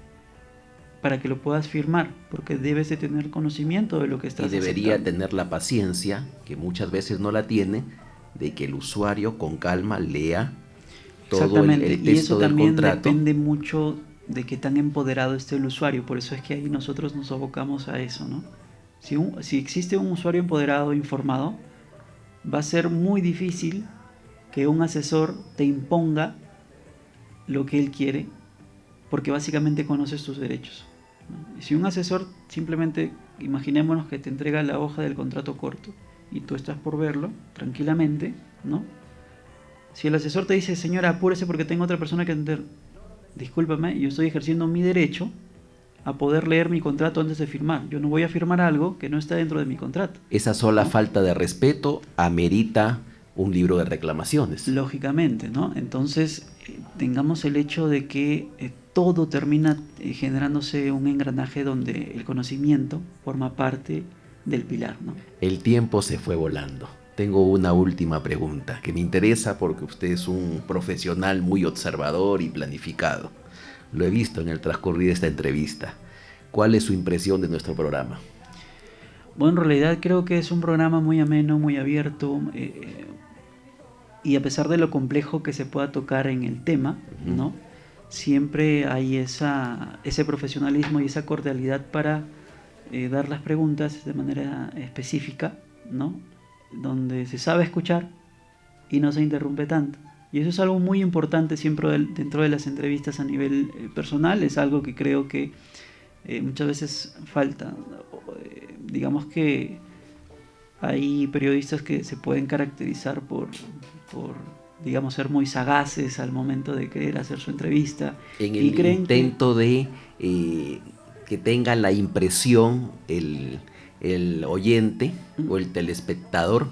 para que lo puedas firmar, porque debes de tener conocimiento de lo que estás haciendo. Y debería tener la paciencia, que muchas veces no la tiene, de que el usuario con calma lea todo el texto y eso del también contrato. Depende mucho de qué tan empoderado esté el usuario, por eso es que ahí nosotros nos abocamos a eso, ¿no? Si existe un usuario empoderado, informado, va a ser muy difícil que un asesor te imponga lo que él quiere, porque básicamente conoces tus derechos, ¿no? Y si un asesor simplemente, imaginémonos que te entrega la hoja del contrato corto y tú estás por verlo tranquilamente, ¿no? Si el asesor te dice, señora, apúrese porque tengo otra persona que atender, discúlpame, yo estoy ejerciendo mi derecho a poder leer mi contrato antes de firmar. Yo no voy a firmar algo que no está dentro de mi contrato. Esa sola falta de respeto amerita un libro de reclamaciones. Lógicamente, ¿no? Entonces, tengamos el hecho de que todo termina generándose un engranaje donde el conocimiento forma parte del pilar, ¿no? El tiempo se fue volando. Tengo una última pregunta que me interesa porque usted es un profesional muy observador y planificado. Lo he visto en el transcurrir de esta entrevista. ¿Cuál es su impresión de nuestro programa? Bueno, en realidad creo que es un programa muy ameno, muy abierto, y a pesar de lo complejo que se pueda tocar en el tema, ¿no? Siempre hay ese profesionalismo y esa cordialidad para dar las preguntas de manera específica, ¿no? Donde se sabe escuchar y no se interrumpe tanto. Y eso es algo muy importante siempre dentro de las entrevistas a nivel personal. Es algo que creo que muchas veces falta. Digamos que hay periodistas que se pueden caracterizar por digamos, ser muy sagaces al momento de querer hacer su entrevista. En el intento de que tenga la impresión el oyente o el telespectador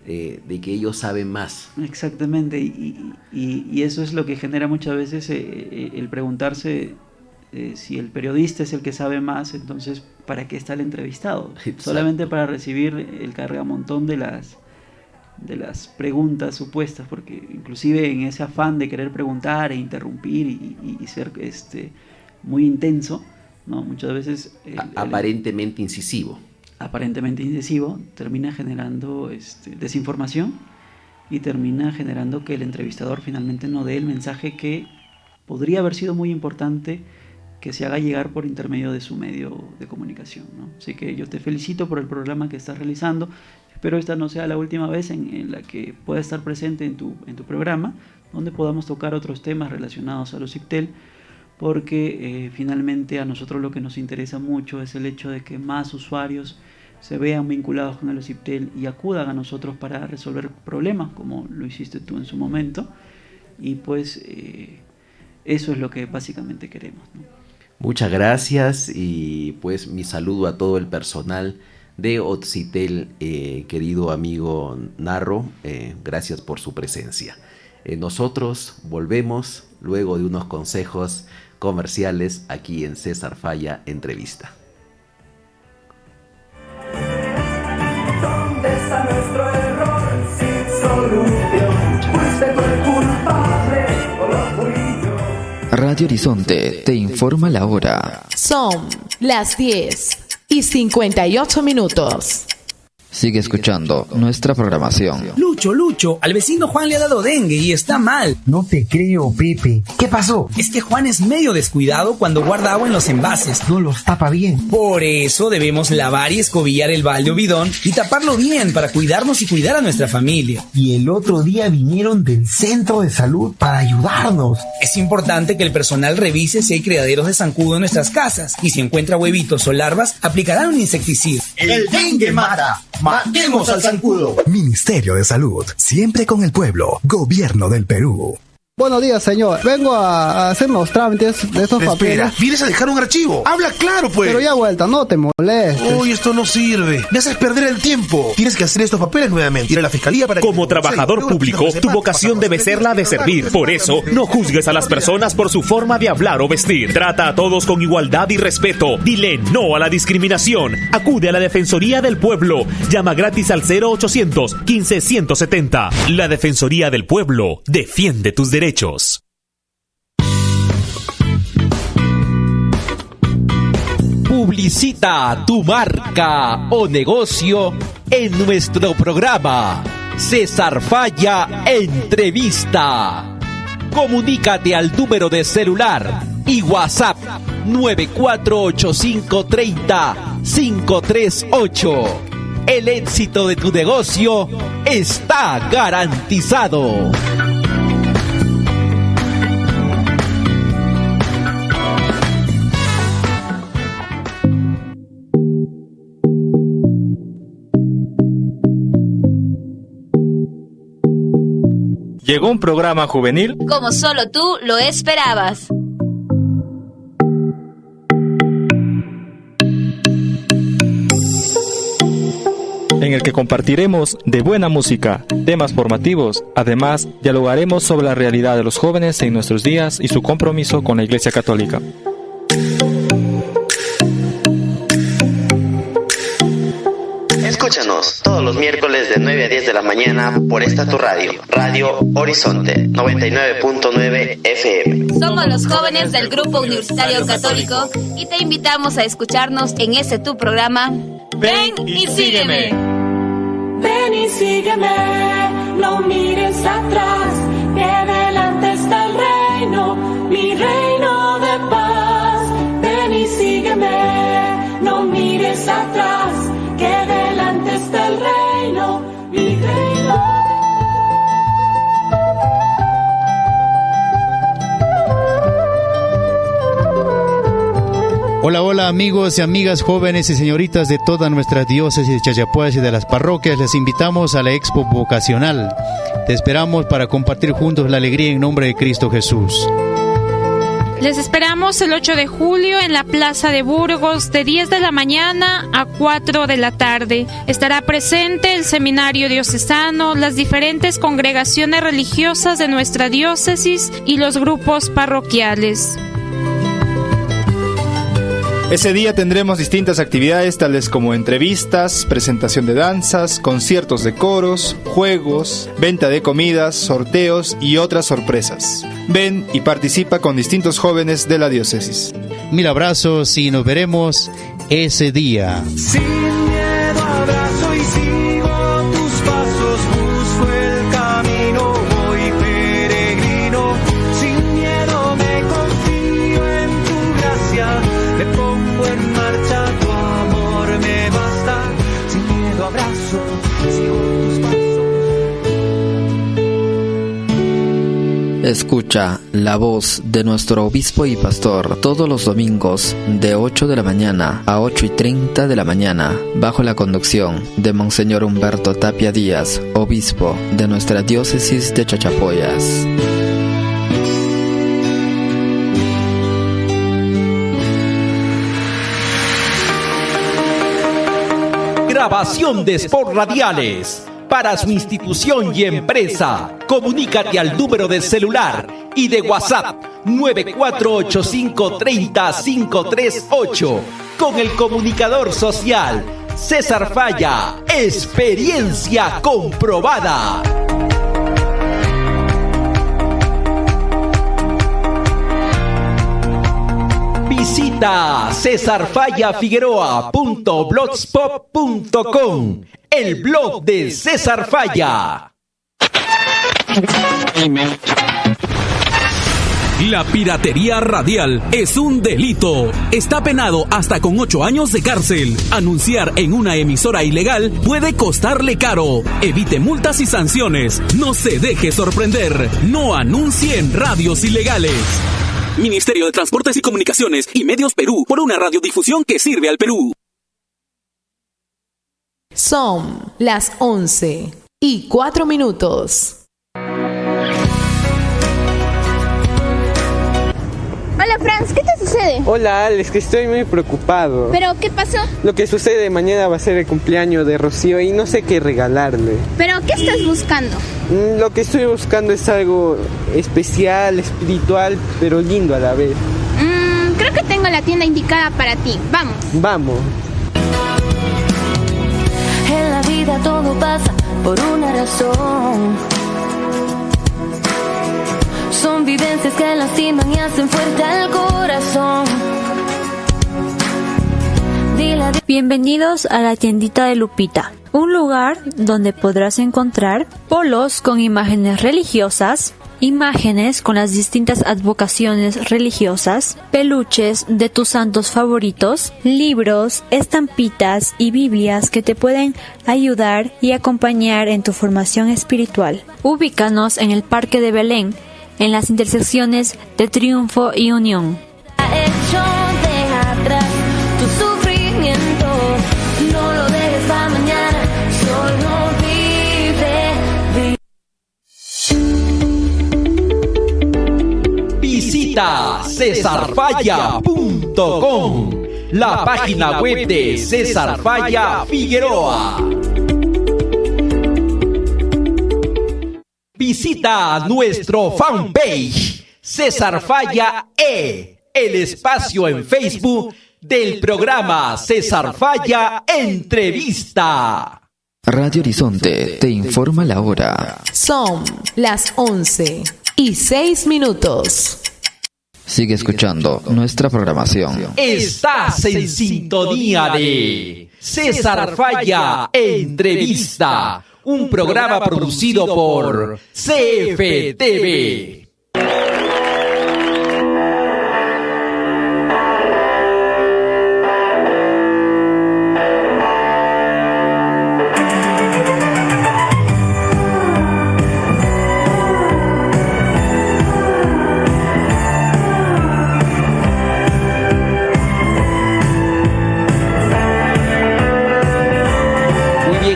de que ellos saben más. Exactamente, y eso es lo que genera muchas veces el preguntarse si el periodista es el que sabe más, entonces ¿para qué está el entrevistado? Exacto. Solamente para recibir el cargamontón de las preguntas supuestas, porque inclusive en ese afán de querer preguntar e interrumpir y ser muy intenso, ¿no? Muchas veces aparentemente incisivo termina generando desinformación y termina generando que el entrevistador finalmente no dé el mensaje que podría haber sido muy importante que se haga llegar por intermedio de su medio de comunicación, ¿no? Así que yo te felicito por el programa que estás realizando. Espero esta no sea la última vez en la que pueda estar presente en tu programa, donde podamos tocar otros temas relacionados a los IPTEL, porque finalmente a nosotros lo que nos interesa mucho es el hecho de que más usuarios se vean vinculados con el OSIPTEL y acudan a nosotros para resolver problemas, como lo hiciste tú en su momento, y pues eso es lo que básicamente queremos, ¿no? Muchas gracias y pues mi saludo a todo el personal de OSIPTEL, querido amigo Narro, gracias por su presencia. Nosotros volvemos luego de unos consejos comerciales aquí en César Falla Entrevista. ¿Dónde está nuestro error sin solución? ¿Fuiste tú el culpable o lo fui yo? Radio Horizonte te informa la hora. Son las 10:05 6:58. Sigue escuchando nuestra programación. Lucho, al vecino Juan le ha dado dengue y está mal. No te creo, Pepe. ¿Qué pasó? Es que Juan es medio descuidado cuando guarda agua en los envases. No los tapa bien. Por eso debemos lavar y escobillar el balde o bidón y taparlo bien para cuidarnos y cuidar a nuestra familia. Y el otro día vinieron del centro de salud para ayudarnos. Es importante que el personal revise si hay criaderos de zancudo en nuestras casas y si encuentra huevitos o larvas, aplicarán un insecticida. ¡El dengue mata! ¡Matemos al zancudo! Ministerio de Salud, siempre con el pueblo. Gobierno del Perú. Buenos días, señor. Vengo a hacer los trámites de estos papeles. Espera, vienes a dejar un archivo. Habla claro, pues. Pero ya vuelta, no te molestes. Uy, esto no sirve. Me haces perder el tiempo. Tienes que hacer estos papeles nuevamente. Ir a la fiscalía para... Como trabajador público, tu vocación debe ser la de servir. Por eso, no juzgues a las personas por su forma de hablar o vestir. Trata a todos con igualdad y respeto. Dile no a la discriminación. Acude a la Defensoría del Pueblo. Llama gratis al 0800 15 170. La Defensoría del Pueblo defiende tus derechos. Publicita tu marca o negocio en nuestro programa César Falla Entrevista. Comunícate al número de celular y WhatsApp 948530-538. El éxito de tu negocio está garantizado. Llegó un programa juvenil como solo tú lo esperabas. En el que compartiremos de buena música, temas formativos, además dialogaremos sobre la realidad de los jóvenes en nuestros días y su compromiso con la Iglesia Católica. Escúchanos todos los miércoles de 9 a 10 de la mañana por esta tu radio, Radio Horizonte 99.9 FM. Somos los jóvenes del Grupo Universitario Católico y te invitamos a escucharnos en este tu programa. Ven y sígueme. Ven y sígueme, no mires atrás, que delante está el reino, mi reino de paz. Ven y sígueme, no mires atrás, que delante está el reino, mi reino. Hola, hola amigos y amigas, jóvenes y señoritas de toda nuestra diócesis de Chachapoyas y de las parroquias. Les invitamos a la Expo Vocacional. Te esperamos para compartir juntos la alegría en nombre de Cristo Jesús. Les esperamos el 8 de julio en la Plaza de Burgos de 10 de la mañana a 4 de la tarde. Estará presente el Seminario Diocesano, las diferentes congregaciones religiosas de nuestra diócesis y los grupos parroquiales. Ese día tendremos distintas actividades tales como entrevistas, presentación de danzas, conciertos de coros, juegos, venta de comidas, sorteos y otras sorpresas. Ven y participa con distintos jóvenes de la diócesis. 1000 abrazos y nos veremos ese día. Sin miedo abrazo y sigo tus pasos, busco el camino, voy peregrino. Sin miedo me confío en tu gracia, me pongo en marcha, tu amor me basta. Sin miedo abrazo, sigo tus pasos. Escucha la voz de nuestro obispo y pastor todos los domingos de 8 de la mañana a 8:30 de la mañana, bajo la conducción de Monseñor Humberto Tapia Díaz, obispo de nuestra diócesis de Chachapoyas. Grabación de spot radiales para su institución y empresa. Comunícate al número de celular y de WhatsApp 948530-538 con el comunicador social César Falla. Experiencia comprobada. Visita cesarfallafigueroa.blogspot.com, el blog de César Falla. La piratería radial es un delito. Está penado hasta con 8 años de cárcel. Anunciar en una emisora ilegal puede costarle caro. Evite multas y sanciones. No se deje sorprender. No anuncie en radios ilegales. Ministerio de Transportes y Comunicaciones y Medios Perú, por una radiodifusión que sirve al Perú. Son las 11:04. Hola Franz, ¿qué te sucede? Hola Alex, que estoy muy preocupado. ¿Pero qué pasó? Lo que sucede, mañana va a ser el cumpleaños de Rocío y no sé qué regalarle. ¿Pero qué estás buscando? Lo que estoy buscando es algo especial, espiritual, pero lindo a la vez. Creo que tengo la tienda indicada para ti. Vamos. Vamos. En la vida todo pasa por una razón. Son vivencias que lastiman y hacen fuerte al corazón. Bienvenidos a la tiendita de Lupita, un lugar donde podrás encontrar polos con imágenes religiosas, imágenes con las distintas advocaciones religiosas, peluches de tus santos favoritos, libros, estampitas y Biblias que te pueden ayudar y acompañar en tu formación espiritual. Ubícanos en el Parque de Belén, en las intersecciones de Triunfo y Unión. Deja atrás tu sufrimiento, no lo dejes para mañana, solo vive. Visita cesarfalla.com, la página web de César Falla Figueroa. Visita nuestro fanpage César Falla el espacio en Facebook del programa César Falla Entrevista. Radio Horizonte te informa la hora. Son las 11:06. Sigue escuchando nuestra programación. Estás en sintonía de César Falla Entrevista, un programa producido por CFTV.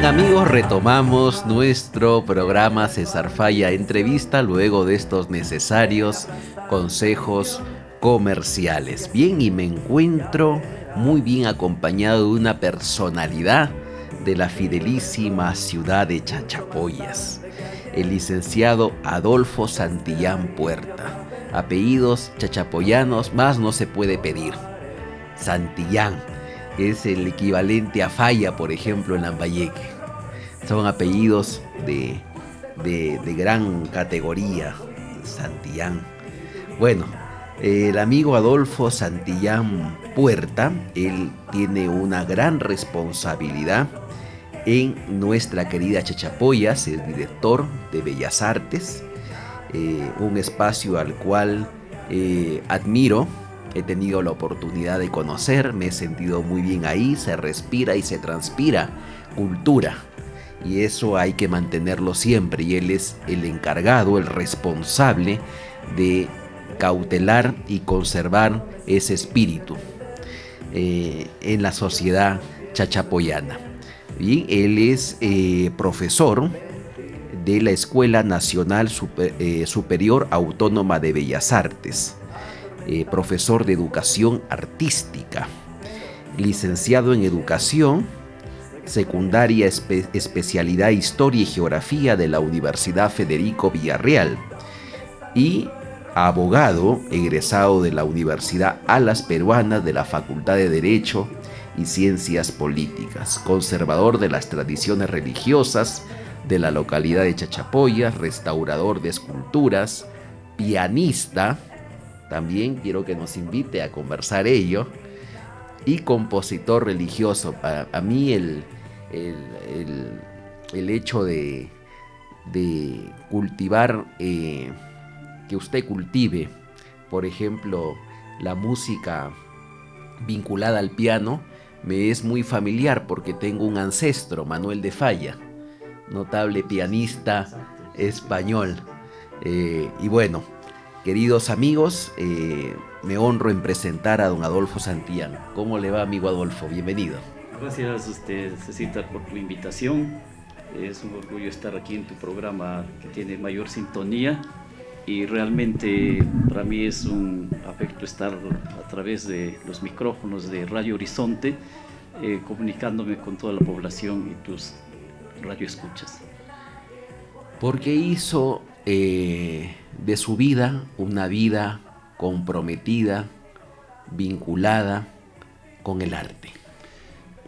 Amigos, retomamos nuestro programa César Falla Entrevista luego de estos necesarios consejos comerciales. Bien, y me encuentro muy bien acompañado de una personalidad de la fidelísima ciudad de Chachapoyas, el licenciado Adolfo Santillán Puerta. Apellidos chachapoyanos más no se puede pedir. Santillán es el equivalente a Falla, por ejemplo, en Lambayeque. Son apellidos de gran categoría, Santillán. Bueno, el amigo Adolfo Santillán Puerta, él tiene una gran responsabilidad en nuestra querida Chachapoyas, es director de Bellas Artes, un espacio al cual admiro. He tenido la oportunidad de conocer, me he sentido muy bien ahí, se respira y se transpira cultura. Y eso hay que mantenerlo siempre, y él es el encargado, el responsable de cautelar y conservar ese espíritu en la sociedad chachapoyana. Y él es profesor de la Escuela Nacional Superior Autónoma de Bellas Artes, profesor de Educación Artística, licenciado en Educación Secundaria, especialidad Historia y Geografía de la Universidad Federico Villarreal, y abogado egresado de la Universidad Alas Peruanas de la Facultad de Derecho y Ciencias Políticas, conservador de las tradiciones religiosas de la localidad de Chachapoyas, restaurador de esculturas, pianista también quiero que nos invite a conversar ello, y compositor religioso. A mí el hecho de cultivar, que usted cultive, por ejemplo, la música vinculada al piano, me es muy familiar porque tengo un ancestro, Manuel de Falla, notable pianista español. Y bueno, queridos amigos, me honro en presentar a don Adolfo Santillán. ¿Cómo le va, amigo Adolfo? Bienvenido. Gracias, Cecita, por tu invitación. Es un orgullo estar aquí en tu programa que tiene mayor sintonía, y realmente para mí es un afecto estar a través de los micrófonos de Radio Horizonte, comunicándome con toda la población y tus radioescuchas. Porque hizo de su vida una vida comprometida, vinculada con el arte.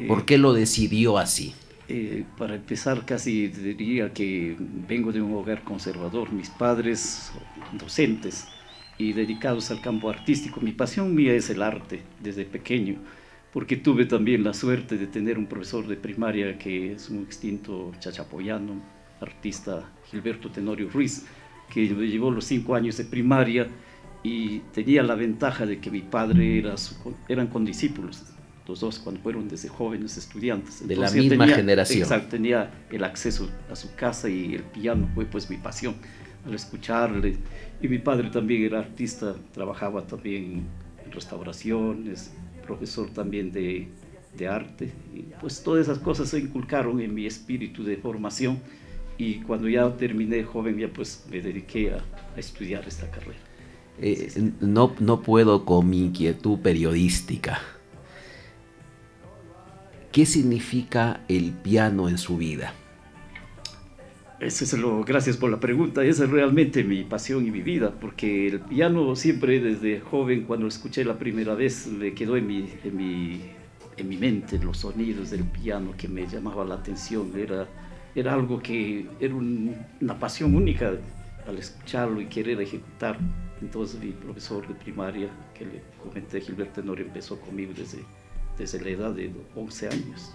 ¿Por qué lo decidió así? Para empezar, casi diría que vengo de un hogar conservador. Mis padres, docentes y dedicados al campo artístico. Mi pasión mía es el arte desde pequeño, porque tuve también la suerte de tener un profesor de primaria que es un extinto chachapoyano, artista, Gilberto Tenorio Ruiz, que me llevó los 5 años de primaria, y tenía la ventaja de que mi padre eran condiscípulos, los dos, cuando fueron desde jóvenes estudiantes. De la misma generación. Exacto, tenía el acceso a su casa, y el piano fue pues mi pasión al escucharle. Y mi padre también era artista, trabajaba también en restauraciones, profesor también de arte, y pues todas esas cosas se inculcaron en mi espíritu de formación, y cuando ya terminé joven ya pues me dediqué a estudiar esta carrera. No puedo con mi inquietud periodística. ¿Qué significa el piano en su vida? Gracias por la pregunta. Esa es realmente mi pasión y mi vida, porque el piano siempre desde joven, cuando lo escuché la primera vez, me quedó en mi mente los sonidos del piano que me llamaban la atención. Era algo que era una pasión única al escucharlo y querer ejecutar. Entonces mi profesor de primaria, que le comenté, Gilberto Tenorio, empezó conmigo desde la edad de 11 años.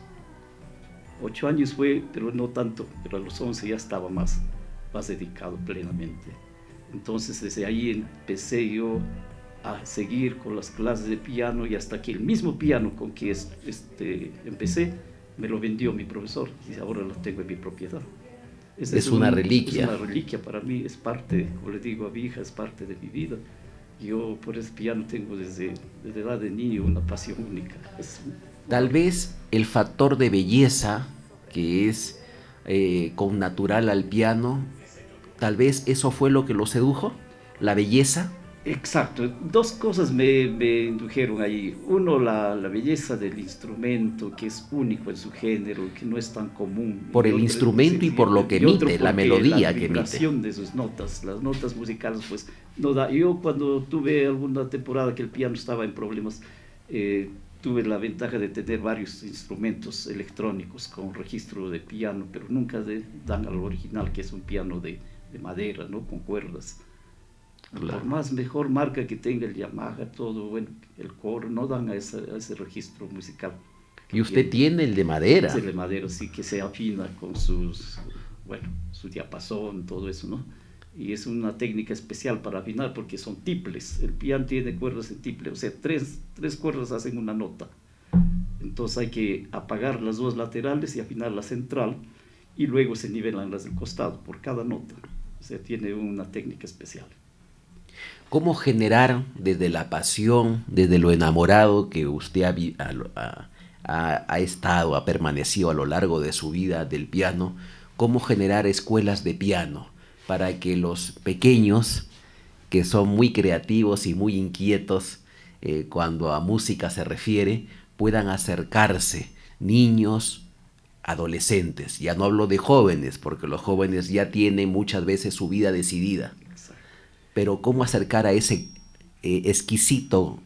8 años fue, pero no tanto, pero a los 11 ya estaba más dedicado plenamente. Entonces desde ahí empecé yo a seguir con las clases de piano, y hasta que el mismo piano con que empecé me lo vendió mi profesor, y ahora lo tengo en mi propiedad. Es una reliquia. Es una reliquia para mí, es parte, como le digo a mi hija, es parte de mi vida. Yo por ese piano tengo desde edad de niño una pasión única. Tal vez el factor de belleza que es connatural al piano, tal vez eso fue lo que lo sedujo, la belleza. Exacto, 2 cosas me indujeron ahí. Uno, la belleza del instrumento, que es único en su género, que no es tan común. Por el instrumento y por lo que emite, la melodía que emite. La vibración de sus notas, las notas musicales, pues no da. Yo cuando tuve alguna temporada que el piano estaba en problemas, tuve la ventaja de tener varios instrumentos electrónicos con registro de piano, pero nunca dan al original, que es un piano de madera, ¿no? Con cuerdas. Claro. Por más mejor marca que tenga el Yamaha, todo, bueno, el coro, no dan a ese registro musical. ¿Y usted tiene el de madera? Es el de madera, sí, que se afina con su diapasón, todo eso, ¿no? Y es una técnica especial para afinar, porque son tiples. El piano tiene cuerdas en tiple, o sea, tres cuerdas hacen una nota. Entonces hay que apagar las 2 laterales y afinar la central, y luego se nivelan las del costado por cada nota. O sea, tiene una técnica especial. ¿Cómo generar desde la pasión, desde lo enamorado que usted ha estado, ha permanecido a lo largo de su vida del piano, cómo generar escuelas de piano para que los pequeños, que son muy creativos y muy inquietos cuando a música se refiere, puedan acercarse, niños, adolescentes? Ya no hablo de jóvenes, porque los jóvenes ya tienen muchas veces su vida decidida. Pero cómo acercar a ese exquisito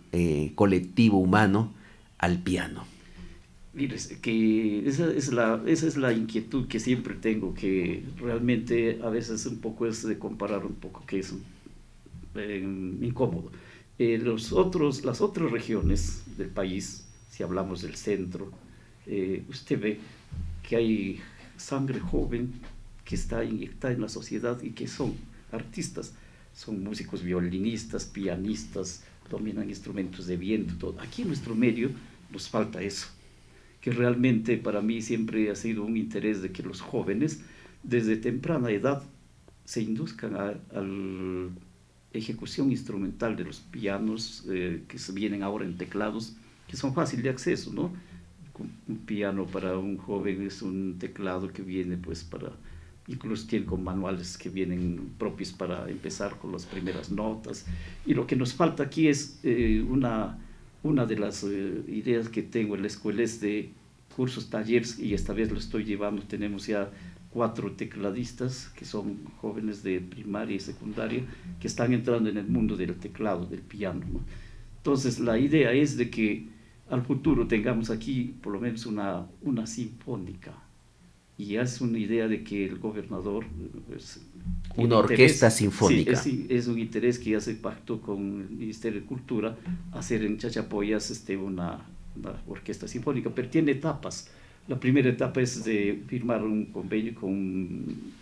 colectivo humano al piano. Mire, que esa es la inquietud que siempre tengo, que realmente a veces un poco es de comparar un poco, que es incómodo. Las otras regiones del país, si hablamos del centro, usted ve que hay sangre joven que está inyectada en la sociedad y que son artistas, son músicos, violinistas, pianistas, dominan instrumentos de viento, todo. Aquí en nuestro medio nos falta eso, que realmente para mí siempre ha sido un interés de que los jóvenes desde temprana edad se induzcan a la ejecución instrumental de los pianos que se vienen ahora en teclados, que son fáciles de acceso, ¿no? Un piano para un joven es un teclado que viene pues para, incluso tiene con manuales que vienen propios para empezar con las primeras notas, y lo que nos falta aquí es una de las ideas que tengo en la escuela es de cursos, talleres, y esta vez lo estoy llevando. Tenemos ya 4 tecladistas que son jóvenes de primaria y secundaria que están entrando en el mundo del teclado, del piano, ¿no? Entonces la idea es de que al futuro tengamos aquí por lo menos una sinfónica, y ya es una idea de que el gobernador una orquesta sinfónica. Sí, es un interés que ya se pactó con el Ministerio de Cultura hacer en Chachapoyas una orquesta sinfónica, pero tiene etapas. La primera etapa es de firmar un convenio con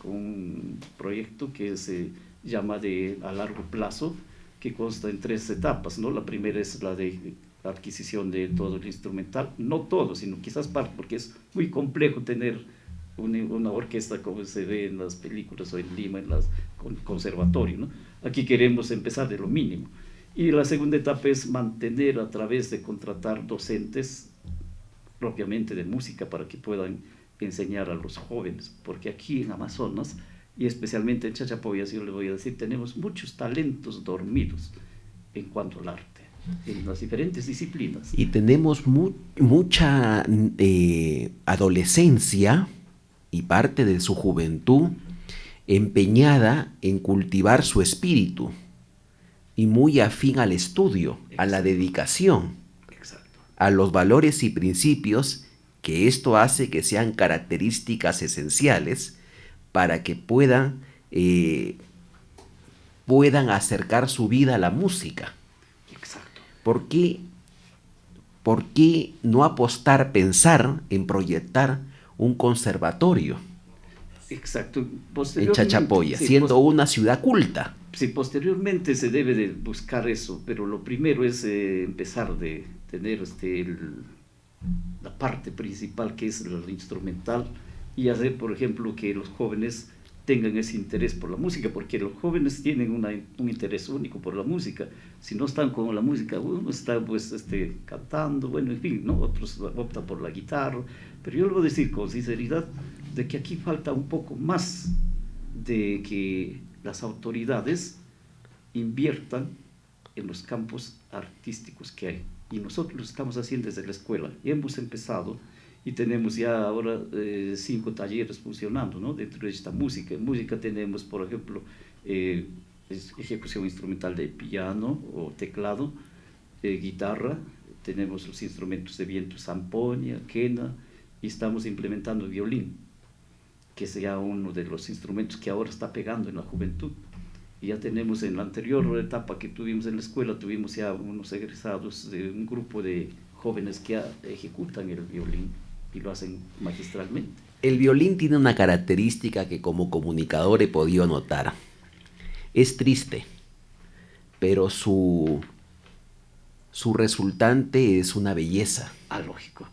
un proyecto que se llama a largo plazo, que consta en 3 etapas, ¿no? La primera es la de adquisición de todo el instrumental, no todo, sino quizás parte, porque es muy complejo tener una orquesta como se ve en las películas o en Lima, en las conservatorio, ¿no? Aquí queremos empezar de lo mínimo. Y la segunda etapa es mantener a través de contratar docentes propiamente de música para que puedan enseñar a los jóvenes, porque aquí en Amazonas, y especialmente en Chachapoyas, yo le voy a decir, tenemos muchos talentos dormidos en cuanto al arte, en las diferentes disciplinas. Y tenemos mucha adolescencia y parte de su juventud empeñada en cultivar su espíritu y muy afín al estudio, a la dedicación, a los valores y principios, que esto hace que sean características esenciales para que puedan acercar su vida a la música. Exacto. ¿Por qué no pensar en proyectar un conservatorio? Exacto. En Chachapoya, sí, siendo una ciudad culta. Sí, posteriormente se debe de buscar eso, pero lo primero es empezar de tener la parte principal, que es el instrumental, y hacer, por ejemplo, que los jóvenes tengan ese interés por la música, porque los jóvenes tienen un interés único por la música. Si no están con la música, uno está pues cantando, bueno, en fin, ¿no? Otros optan por la guitarra, pero yo le voy a decir con sinceridad de que aquí falta un poco más de que las autoridades inviertan en los campos artísticos que hay, y nosotros lo estamos haciendo desde la escuela, y hemos empezado y tenemos ya ahora 5 talleres funcionando, ¿no? Dentro de esta música. En música tenemos, por ejemplo, ejecución instrumental de piano o teclado, guitarra, tenemos los instrumentos de viento, zampoña, quena, y estamos implementando violín, que sea uno de los instrumentos que ahora está pegando en la juventud. Y ya tenemos, en la anterior etapa que tuvimos en la escuela, tuvimos ya unos egresados de un grupo de jóvenes que ejecutan el violín y lo hacen magistralmente. El violín tiene una característica que como comunicador he podido notar. Es triste, pero su resultante es una belleza. Ah, lógico,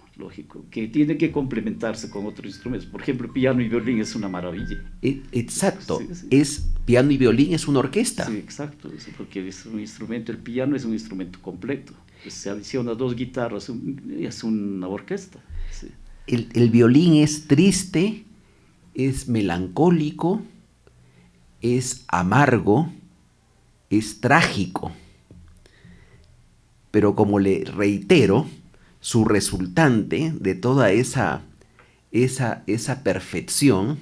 que tiene que complementarse con otros instrumentos. Por ejemplo, piano y violín es una maravilla. Exacto, sí. Piano y violín es una orquesta. Sí, exacto, porque es un instrumento, el piano es un instrumento completo. Se adiciona 2 guitarras, es una orquesta. Sí. El violín es triste, es melancólico, es amargo, es trágico. Pero como le reitero, su resultante de toda esa perfección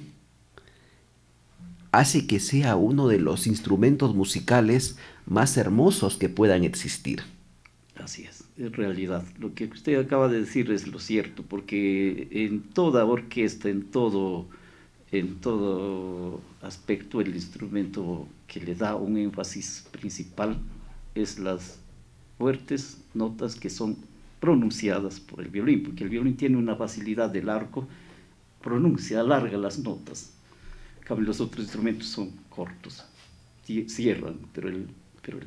hace que sea uno de los instrumentos musicales más hermosos que puedan existir. Así es, en realidad. Lo que usted acaba de decir es lo cierto, porque en toda orquesta, en todo aspecto, el instrumento que le da un énfasis principal es las fuertes, notas que son pronunciadas por el violín, porque el violín tiene una facilidad del arco, pronuncia, alarga las notas. En cambio, los otros instrumentos son cortos, cierran, pero el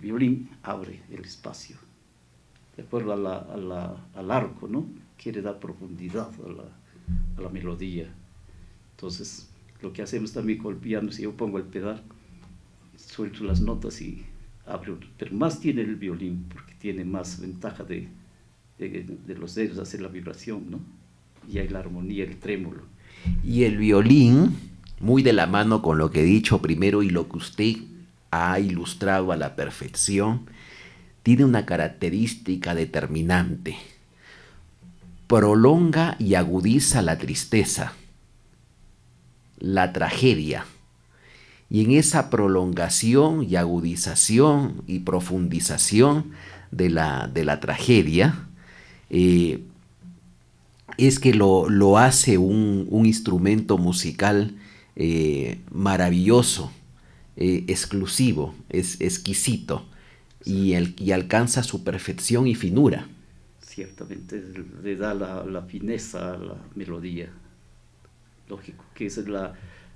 violín abre el espacio, de acuerdo al arco, ¿no? Quiere dar profundidad a la melodía. Entonces, lo que hacemos también con el piano, si yo pongo el pedal, suelto las notas y abro, pero más tiene el violín, porque tiene más ventaja de los dedos hacer la vibración, ¿no? Y hay la armonía, el trémolo. Y el violín, muy de la mano con lo que he dicho primero y lo que usted ha ilustrado a la perfección, tiene una característica determinante: prolonga y agudiza la tristeza, la tragedia, y en esa prolongación y agudización y profundización de la tragedia es que lo hace un instrumento musical maravilloso, exclusivo, es exquisito, y alcanza su perfección y finura. Ciertamente, le da la fineza a la melodía. Lógico que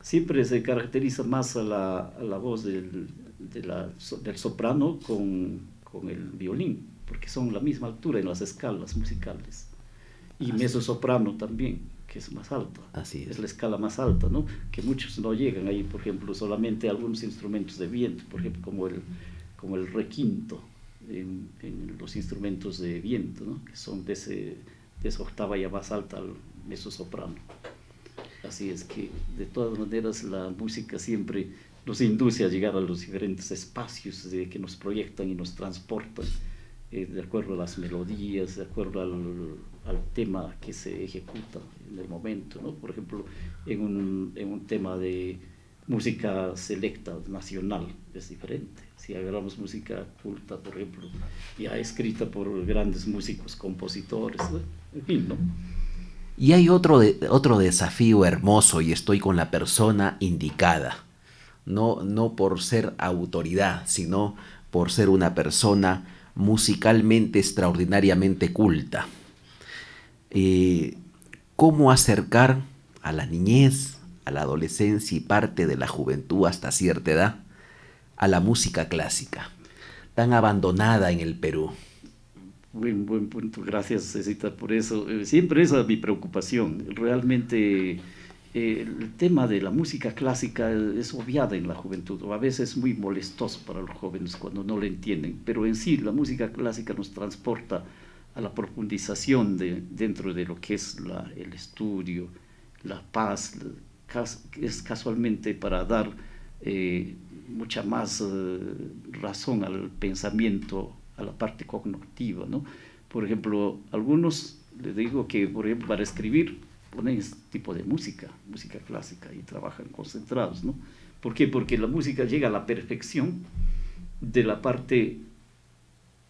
siempre se caracteriza más a la voz del soprano con el violín, porque son la misma altura en las escalas musicales. Y mezzosoprano también, que es más alta. Así es la escala más alta, ¿no? Que muchos no llegan ahí, por ejemplo, solamente algunos instrumentos de viento, por ejemplo, como el requinto en los instrumentos de viento, ¿no? Que son de esa octava ya más alta al mezzosoprano. Así es que, de todas maneras, la música siempre nos induce a llegar a los diferentes espacios que nos proyectan y nos transportan, de acuerdo a las melodías, de acuerdo al tema que se ejecuta en el momento, ¿no? Por ejemplo, en un tema de música selecta, nacional, es diferente. Si agarramos música culta, por ejemplo, ya escrita por grandes músicos, compositores, ¿no? En fin, ¿no? Y hay otro desafío hermoso, y estoy con la persona indicada, no por ser autoridad, sino por ser una persona musicalmente extraordinariamente culta. ¿Cómo acercar a la niñez, a la adolescencia y parte de la juventud hasta cierta edad a la música clásica, tan abandonada en el Perú? Buen punto, gracias Cecita por eso. Siempre esa es mi preocupación. Realmente el tema de la música clásica es obviada en la juventud, o a veces muy molestoso para los jóvenes cuando no lo entienden, pero en sí la música clásica nos transporta a la profundización dentro de lo que es el estudio, la paz, es casualmente para dar mucha más razón al pensamiento, a la parte cognitiva, ¿no? Por ejemplo, algunos les digo que, por ejemplo, para escribir ponen este tipo de música clásica, y trabajan concentrados, ¿no? ¿Por qué? Porque la música llega a la perfección de la parte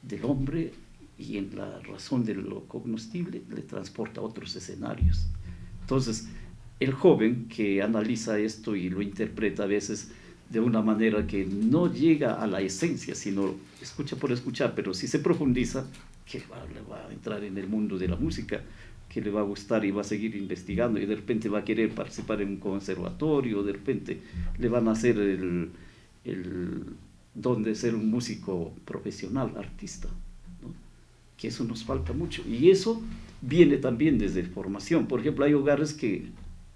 del hombre, y en la razón de lo cognoscible le transporta a otros escenarios. Entonces, el joven que analiza esto y lo interpreta a veces de una manera que no llega a la esencia, sino escucha por escuchar, pero si se profundiza, que le va a entrar en el mundo de la música, que le va a gustar y va a seguir investigando, y de repente va a querer participar en un conservatorio, de repente le van a hacer el don de ser un músico profesional, artista, ¿no? Que eso nos falta mucho, y eso viene también desde formación. Por ejemplo, hay hogares que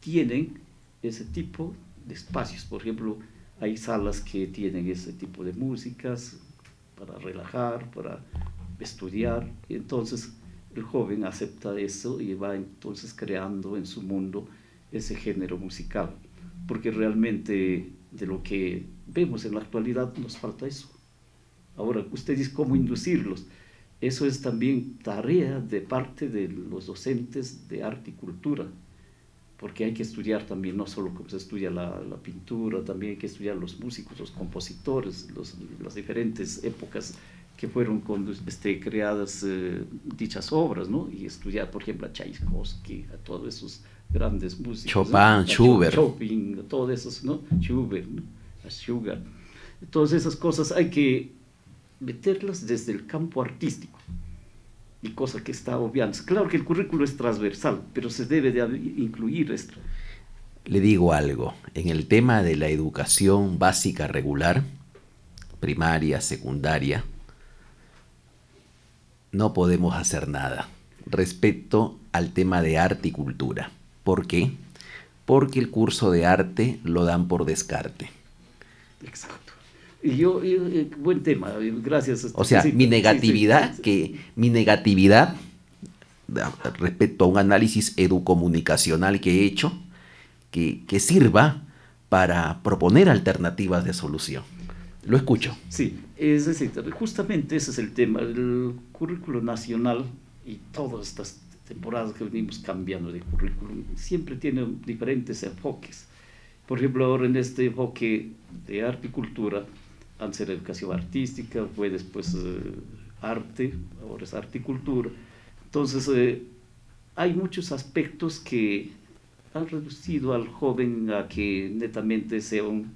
tienen ese tipo de espacios, por ejemplo, hay salas que tienen ese tipo de músicas para relajar, para estudiar, y entonces el joven acepta eso y va entonces creando en su mundo ese género musical, porque realmente de lo que vemos en la actualidad nos falta eso. Ahora, usted dice cómo inducirlos. Eso es también tarea de parte de los docentes de arte y cultura, porque hay que estudiar también, no solo como se estudia la pintura, también hay que estudiar los músicos, los compositores, las diferentes épocas que fueron creadas dichas obras, ¿no? Y estudiar, por ejemplo, a Tchaikovsky, a todos esos grandes músicos. Chopin, ¿no? Schubert. Chopin, todos esos, ¿no? Schubert, ¿no? A Schubert. Todas esas cosas hay que meterlas desde el campo artístico, y cosa que está obviando. Claro que el currículo es transversal, pero se debe de incluir esto. Le digo algo, en el tema de la educación básica regular, primaria, secundaria, no podemos hacer nada respecto al tema de arte y cultura. ¿Por qué? Porque el curso de arte lo dan por descarte. Exacto. Y buen tema, gracias. O sea, sí, mi negatividad, sí. Mi negatividad respecto a un análisis educomunicacional que he hecho, que sirva para proponer alternativas de solución. Lo escucho. Sí, es decir, justamente ese es el tema. El currículo nacional y todas estas temporadas que venimos cambiando de currículum siempre tiene diferentes enfoques. Por ejemplo, ahora en este enfoque de arte y cultura, antes era educación artística, fue después arte, ahora es arte y cultura. Entonces, hay muchos aspectos que han reducido al joven a que netamente sea un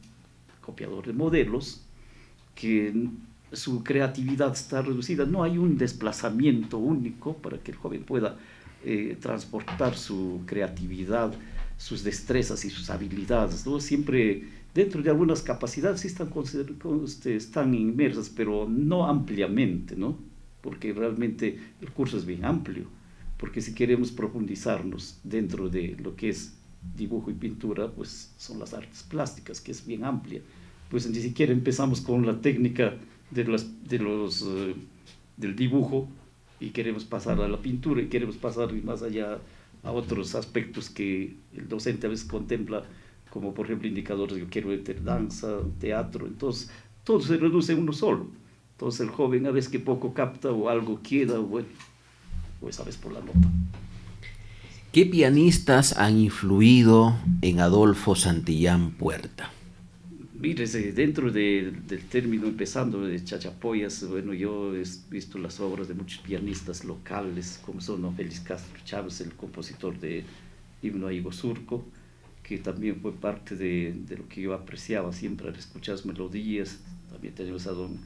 copiador de modelos, que su creatividad está reducida. No hay un desplazamiento único para que el joven pueda transportar su creatividad, sus destrezas y sus habilidades, ¿no? Siempre dentro de algunas capacidades sí están inmersas, pero no ampliamente, ¿no? Porque realmente el curso es bien amplio, porque si queremos profundizarnos dentro de lo que es dibujo y pintura, pues son las artes plásticas, que es bien amplia. Pues ni siquiera empezamos con la técnica del dibujo y queremos pasar a la pintura y queremos pasar más allá a otros aspectos que el docente a veces contempla, como por ejemplo indicadores, yo quiero meter danza, teatro, entonces todo se reduce en uno solo. Entonces el joven a veces que poco capta o algo queda, bueno, pues a veces por la nota. ¿Qué pianistas han influido en Adolfo Santillán Puerta? Mírese, dentro del término, empezando de Chachapoyas, bueno, yo he visto las obras de muchos pianistas locales, como son Félix Castro Chávez, el compositor de Himno a Higo Surco, que también fue parte de lo que yo apreciaba siempre al escuchar las melodías. También tenemos a don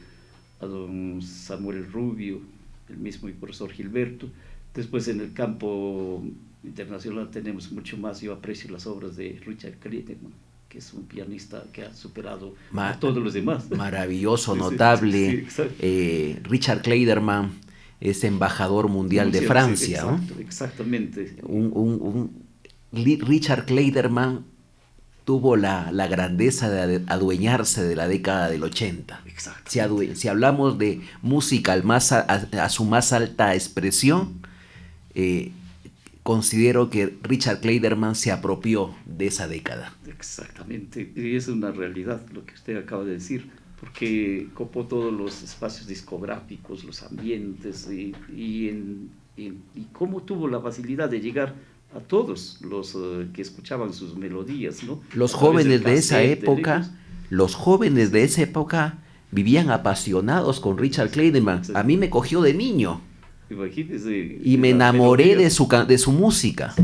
Samuel Rubio, el mismo y profesor Gilberto. Después en el campo internacional tenemos mucho más, yo aprecio las obras de Richard Clayderman, que es un pianista que ha superado a todos los demás. Maravilloso, notable. Sí, Richard Clayderman es embajador mundial de Francia. Sí, exacto, ¿no? Exactamente. Richard Clayderman tuvo la grandeza de adueñarse de la década del 80. Si hablamos de música a su más alta expresión, considero que Richard Clayderman se apropió de esa década. Exactamente, y es una realidad lo que usted acaba de decir, porque copó todos los espacios discográficos, los ambientes, y cómo tuvo la facilidad de llegar a todos los que escuchaban sus melodías, ¿no? Los jóvenes de esa época vivían apasionados con Richard Clayderman. A mí me cogió de niño. Imagínese, y me enamoré de su música.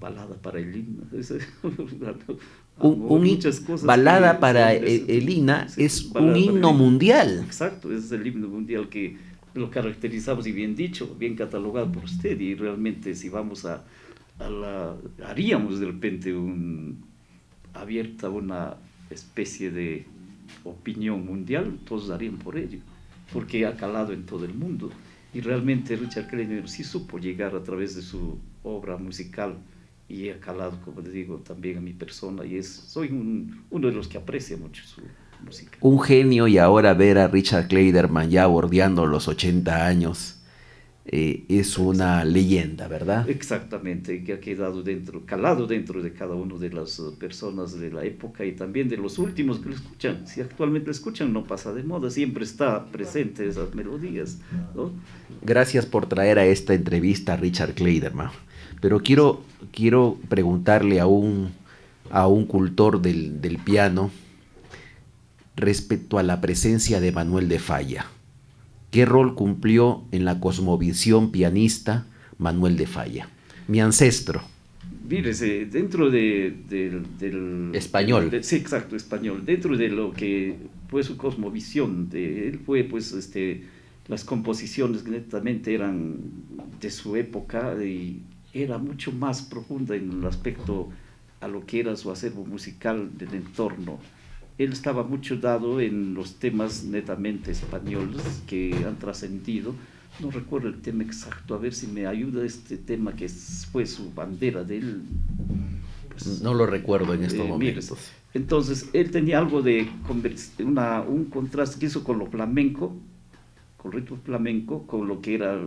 Balada para el himno. Balada para el himno es un himno mundial. Exacto, ese es el himno mundial que lo caracterizamos, y bien dicho, bien catalogado por usted, y realmente si vamos haríamos de repente abierta una especie de opinión mundial, todos darían por ello, porque ha calado en todo el mundo. Y realmente Richard Clayderman sí supo llegar a través de su obra musical, y ha calado, como les digo, también a mi persona, y soy uno de los que aprecia mucho su música. Un genio, y ahora ver a Richard Clayderman ya bordeando los 80 años es una leyenda, ¿verdad? Exactamente, que ha quedado calado dentro de cada una de las personas de la época, y también de los últimos que lo escuchan. Si actualmente lo escuchan, no pasa de moda, siempre está presente esas melodías, ¿no? Gracias por traer a esta entrevista a Richard Clayderman, pero quiero preguntarle a un cultor del piano respecto a la presencia de Manuel de Falla. ¿Qué rol cumplió en la cosmovisión pianista Manuel de Falla? Mi ancestro. Mírese, dentro del español. Sí, exacto, español. Dentro de lo que fue su cosmovisión, él fue pues las composiciones netamente eran de su época y era mucho más profunda en el aspecto a lo que era su acervo musical del entorno. Él estaba mucho dado en los temas netamente españoles que han trascendido. No recuerdo el tema exacto, a ver si me ayuda este tema que fue su bandera de él. Pues, no lo recuerdo en estos momentos. Mire, entonces, él tenía algo de un contraste que hizo con lo flamenco, con el ritmo flamenco, con lo que era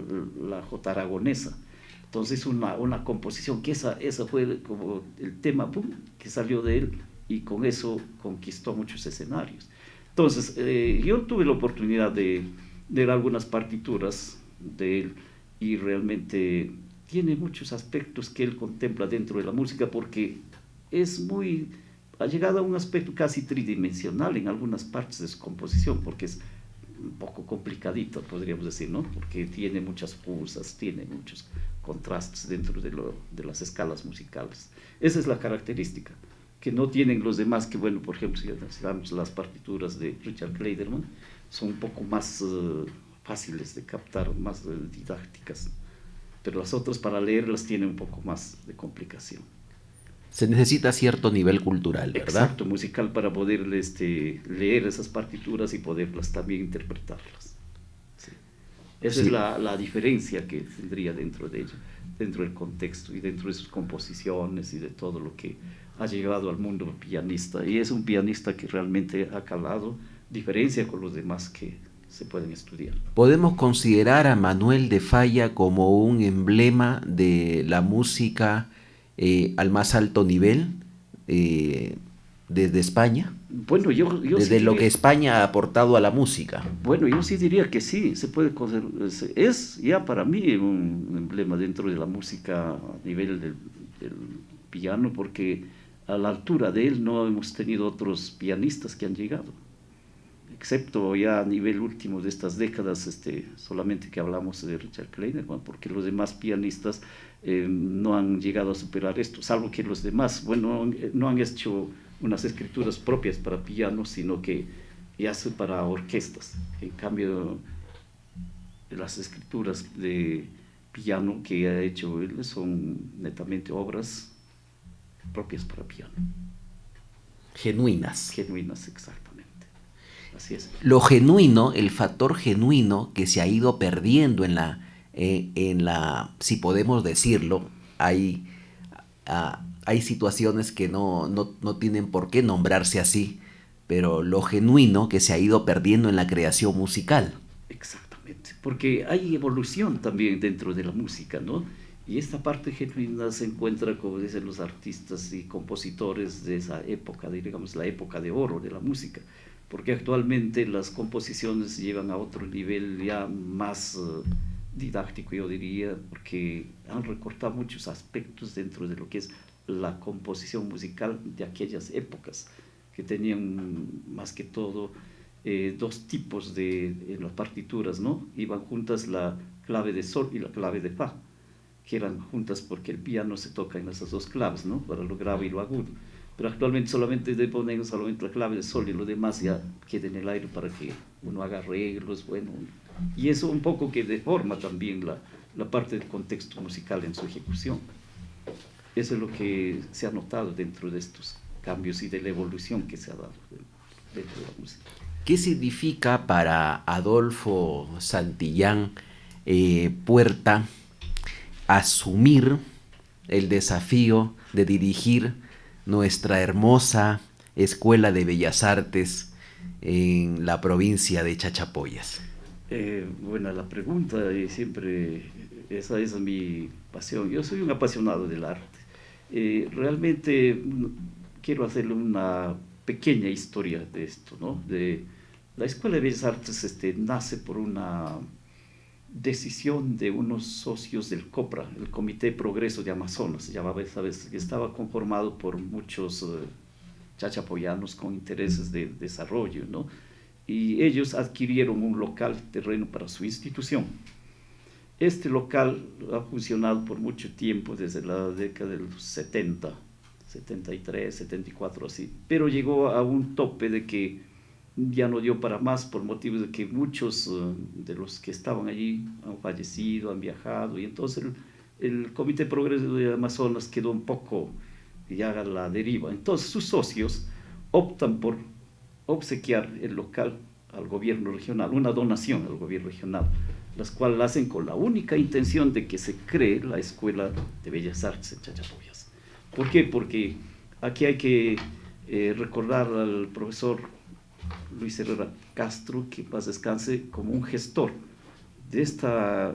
la jota aragonesa. Entonces, una composición que esa fue como el tema que salió de él, y con eso conquistó muchos escenarios. Entonces, yo tuve la oportunidad de leer algunas partituras de él y realmente tiene muchos aspectos que él contempla dentro de la música, porque ha llegado a un aspecto casi tridimensional en algunas partes de su composición, porque es un poco complicadito, podríamos decir, ¿no? Porque tiene muchas pulsas, tiene muchos contrastes dentro de las escalas musicales. Esa es la característica que no tienen los demás, que bueno, por ejemplo, si analizamos las partituras de Richard Clayderman, son un poco más fáciles de captar, más didácticas, pero las otras para leerlas tienen un poco más de complicación. Se necesita cierto nivel cultural, ¿verdad? Exacto, musical, para poder leer esas partituras y poderlas también interpretarlas. Sí. Esa es la diferencia que tendría dentro de ella, dentro del contexto y dentro de sus composiciones y de todo lo que ha llegado al mundo pianista. Y es un pianista que realmente ha calado, diferencia con los demás que se pueden estudiar. ¿Podemos considerar a Manuel de Falla como un emblema de la música al más alto nivel desde España? Bueno, yo desde sí lo que España ha aportado a la música. Bueno, yo sí diría que sí, se puede es ya para mí un emblema dentro de la música a nivel del piano, porque a la altura de él no hemos tenido otros pianistas que han llegado, excepto ya a nivel último de estas décadas, solamente que hablamos de Richard Clayderman, porque los demás pianistas no han llegado a superar esto, salvo que los demás, bueno, no han hecho unas escrituras propias para piano, sino que ya son para orquestas. En cambio, las escrituras de piano que ha hecho él son netamente obras propias para piano. Genuinas. Genuinas, exactamente. Así es. Lo genuino, el factor genuino que se ha ido perdiendo en la, si podemos decirlo, hay situaciones que no tienen por qué nombrarse así, pero lo genuino que se ha ido perdiendo en la creación musical. Exactamente, porque hay evolución también dentro de la música, ¿no? Y esta parte genuina se encuentra, como dicen los artistas y compositores de esa época, digamos la época de oro de la música, porque actualmente las composiciones se llevan a otro nivel ya más didáctico, yo diría, porque han recortado muchos aspectos dentro de lo que es la composición musical de aquellas épocas, que tenían más que todo dos tipos en las partituras, ¿no? Iban juntas la clave de sol y la clave de fa, que eran juntas porque el piano se toca en esas dos claves, ¿no? Para lo grave y lo agudo. Pero actualmente solamente ponen solamente la clave de sol y lo demás ya queda en el aire para que uno haga arreglos, bueno. Y eso un poco que deforma también la parte del contexto musical en su ejecución. Eso es lo que se ha notado dentro de estos cambios y de la evolución que se ha dado dentro de la música. ¿Qué significa para Adolfo Santillán Puerta asumir el desafío de dirigir nuestra hermosa Escuela de Bellas Artes en la provincia de Chachapoyas? Buena la pregunta, y siempre esa es mi pasión. Yo soy un apasionado del arte. Realmente quiero hacerle una pequeña historia de esto, ¿no? La Escuela de Bellas Artes nace por una decisión de unos socios del COPRA, el Comité de Progreso de Amazonas, se llamaba esa vez, que estaba conformado por muchos chachapoyanos con intereses de desarrollo, ¿no? Y ellos adquirieron un local, terreno para su institución. Este local ha funcionado por mucho tiempo, desde la década de los 70, 73, 74, así, pero llegó a un tope de que ya no dio para más por motivos de que muchos de los que estaban allí han fallecido, han viajado, y entonces el Comité de Progreso de Amazonas quedó un poco ya a la deriva. Entonces sus socios optan por obsequiar el local al gobierno regional, una donación al gobierno regional, las cuales la hacen con la única intención de que se cree la Escuela de Bellas Artes en Chachapoyas. ¿Por qué? Porque aquí hay que recordar al profesor Luis Herrera Castro, que en paz descanse, como un gestor de esta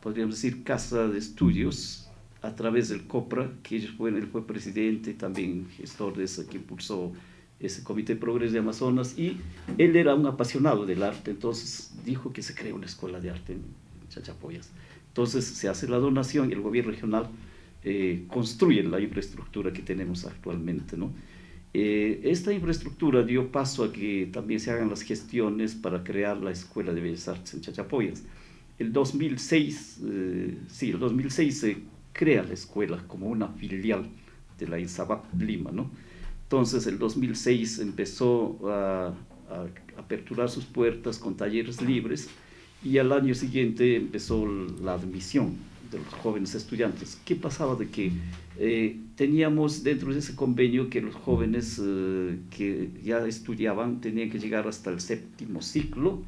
podríamos decir, casa de estudios a través del COPRA, que él fue presidente, también gestor de eso, que impulsó ese Comité de Progreso de Amazonas, y él era un apasionado del arte, entonces dijo que se crea una escuela de arte en Chachapoyas. Entonces se hace la donación y el gobierno regional construye la infraestructura que tenemos actualmente, ¿no? Esta infraestructura dio paso a que también se hagan las gestiones para crear la Escuela de Bellas Artes en Chachapoyas. El 2006 se crea la escuela como una filial de la INSABAP Lima, ¿no? Entonces, el 2006 empezó a aperturar sus puertas con talleres libres, y al año siguiente empezó la admisión de los jóvenes estudiantes. ¿Qué pasaba? De que teníamos dentro de ese convenio que los jóvenes que ya estudiaban tenían que llegar hasta el 7º ciclo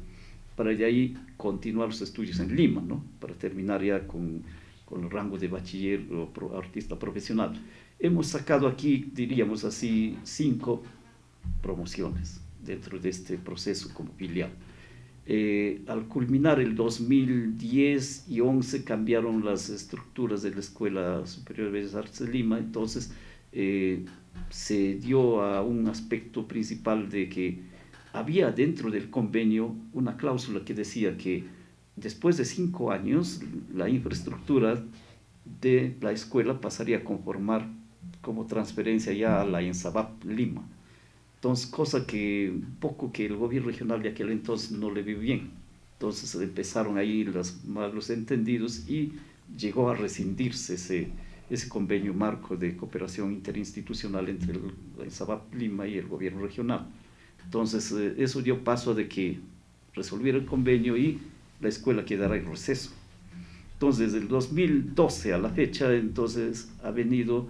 para de ahí continuar los estudios en Lima, ¿no? Para terminar ya con el rango de bachiller o artista profesional. Hemos sacado aquí, diríamos así, 5 promociones dentro de este proceso como filial. Al culminar el 2010 y 11 cambiaron las estructuras de la Escuela Superior de Bellas Artes de Lima, entonces se dio a un aspecto principal de que había dentro del convenio una cláusula que decía que después de 5 años la infraestructura de la escuela pasaría a conformar como transferencia ya a la INSABAP Lima. Entonces, cosa que un poco que el gobierno regional de aquel entonces no le vio bien. Entonces empezaron ahí los malos entendidos y llegó a rescindirse ese convenio marco de cooperación interinstitucional entre la INSABAP Lima y el gobierno regional. Entonces, eso dio paso a de que resolviera el convenio y la escuela quedara en receso. Entonces, desde el 2012 a la fecha, entonces, ha venido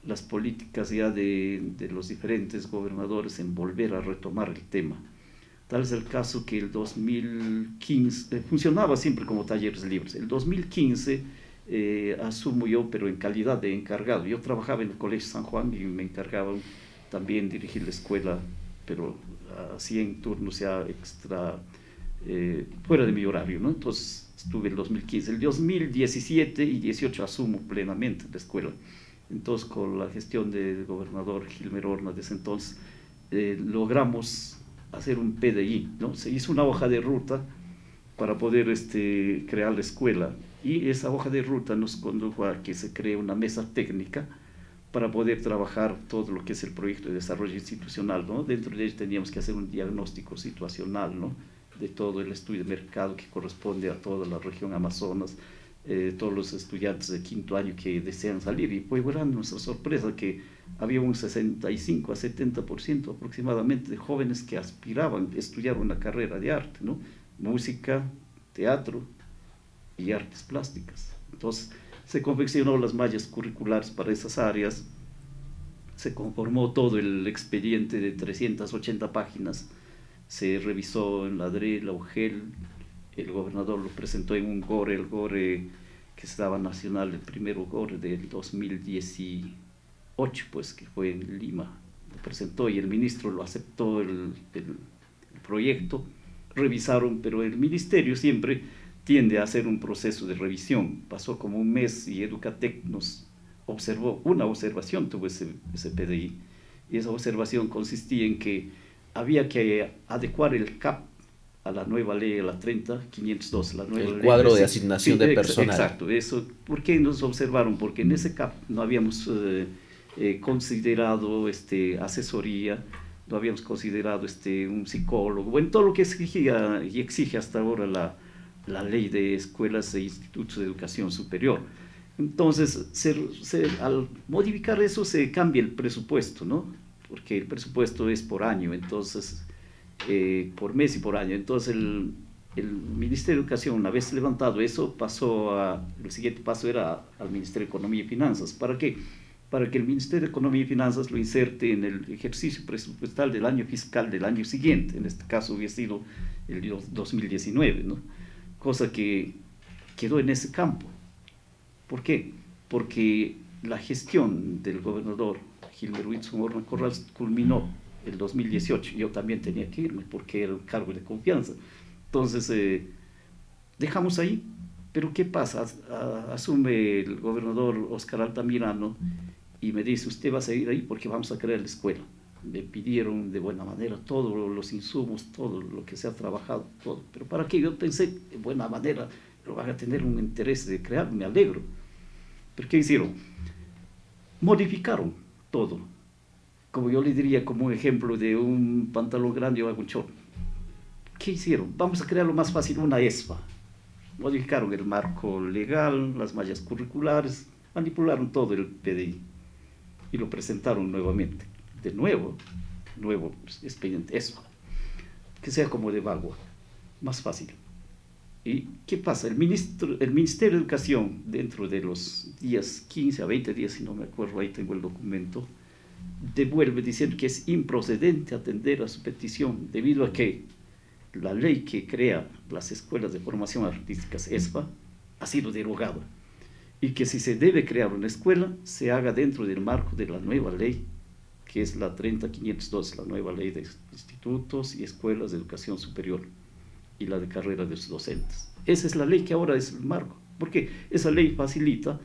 las políticas ya de los diferentes gobernadores en volver a retomar el tema. Tal es el caso que el 2015, funcionaba siempre como talleres libres. El 2015 asumo yo, pero en calidad de encargado. Yo trabajaba en el Colegio San Juan y me encargaban también dirigir la escuela, pero así en turnos ya extra, fuera de mi horario, ¿no? Entonces estuve el 2015. El 2017 y 18 asumo plenamente la escuela. Entonces, con la gestión del gobernador Gilmer Horna desde entonces, logramos hacer un PDI, ¿no? Se hizo una hoja de ruta para poder crear la escuela, y esa hoja de ruta nos condujo a que se cree una mesa técnica para poder trabajar todo lo que es el proyecto de desarrollo institucional, ¿no? Dentro de ello teníamos que hacer un diagnóstico situacional, ¿no? De todo el estudio de mercado que corresponde a toda la región Amazonas, todos los estudiantes de 5º año que desean salir, y fue grande nuestra sorpresa que había un 65 a 70% aproximadamente de jóvenes que aspiraban a estudiar una carrera de arte, ¿no? Música, teatro y artes plásticas. Entonces se confeccionó las mallas curriculares para esas áreas, se conformó todo el expediente de 380 páginas, se revisó en la DRE, la UGEL. El gobernador lo presentó en un GORE, el GORE que estaba nacional, el primero GORE del 2018, pues, que fue en Lima. Lo presentó y el ministro lo aceptó el proyecto, revisaron, pero el ministerio siempre tiende a hacer un proceso de revisión. Pasó como un mes y Educatec nos observó, una observación tuvo ese PDI, y esa observación consistía en que había que adecuar el CAP a la nueva ley, a la 30.502, la nueva el ley cuadro de asignación de personal. Exacto, eso. ¿Por qué nos observaron? Porque en ese CAP no habíamos considerado asesoría, no habíamos considerado un psicólogo, bueno, todo lo que exigía y exige hasta ahora la ley de escuelas e institutos de educación superior. Entonces, al modificar eso se cambia el presupuesto, ¿no? Porque el presupuesto es por año, entonces, por mes y por año. Entonces, el Ministerio de Educación, una vez levantado eso, el siguiente paso era al Ministerio de Economía y Finanzas. ¿Para qué? Para que el Ministerio de Economía y Finanzas lo inserte en el ejercicio presupuestal del año fiscal del año siguiente. En este caso hubiera sido el 2019, ¿no? Cosa que quedó en ese campo. ¿Por qué? Porque la gestión del gobernador Gilbert Whitson Horna Corrales culminó el 2018. Yo también tenía que irme porque era un cargo de confianza. Entonces, dejamos ahí. Pero ¿qué pasa? Asume el gobernador Oscar Altamirano y me dice, usted va a seguir ahí porque vamos a crear la escuela. Me pidieron de buena manera todos los insumos, todo lo que se ha trabajado, todo. Pero ¿para qué? Yo pensé, de buena manera, lo van a tener un interés de crear, me alegro. ¿Pero qué hicieron? Modificaron todo. Como yo le diría, como un ejemplo de un pantalón grande o algún short. ¿Qué hicieron? Vamos a crear lo más fácil, una ESFA. Modificaron el marco legal, las mallas curriculares, manipularon todo el PDI y lo presentaron nuevamente. De nuevo expediente ESFA, que sea como de Bagua, más fácil. ¿Y qué pasa? El Ministerio de Educación, dentro de los días 15 a 20 días, si no me acuerdo, ahí tengo el documento, devuelve diciendo que es improcedente atender a su petición, debido a que la ley que crea las escuelas de formación artísticas, ESFA, ha sido derogada, y que si se debe crear una escuela, se haga dentro del marco de la nueva ley, que es la 30502, la nueva ley de institutos y escuelas de educación superior, y la de carrera de los docentes. Esa es la ley que ahora es el marco, porque esa ley facilita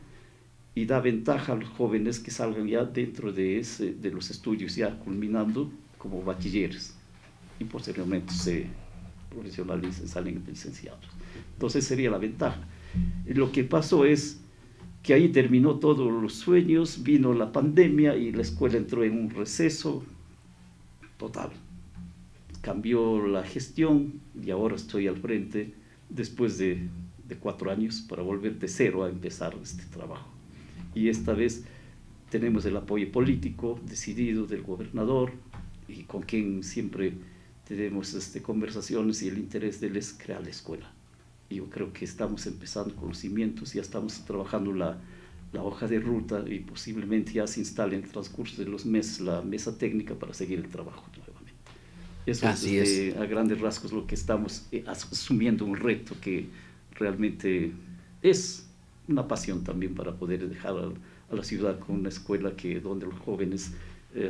y da ventaja a los jóvenes que salgan ya dentro de los estudios, ya culminando como bachilleres, y posteriormente se profesionalizan, salen licenciados. Entonces sería la ventaja. Lo que pasó es que ahí terminó todos los sueños, vino la pandemia y la escuela entró en un receso total. Cambió la gestión y ahora estoy al frente después de 4 años para volver de cero a empezar este trabajo. Y esta vez tenemos el apoyo político decidido del gobernador y con quien siempre tenemos conversaciones, y el interés de él es crear la escuela. Y yo creo que estamos empezando con los cimientos, ya estamos trabajando la hoja de ruta y posiblemente ya se instale en el transcurso de los meses la mesa técnica para seguir el trabajo nuevamente. Eso es a grandes rasgos lo que estamos asumiendo, un reto que realmente es una pasión también para poder dejar a la ciudad con una escuela donde los jóvenes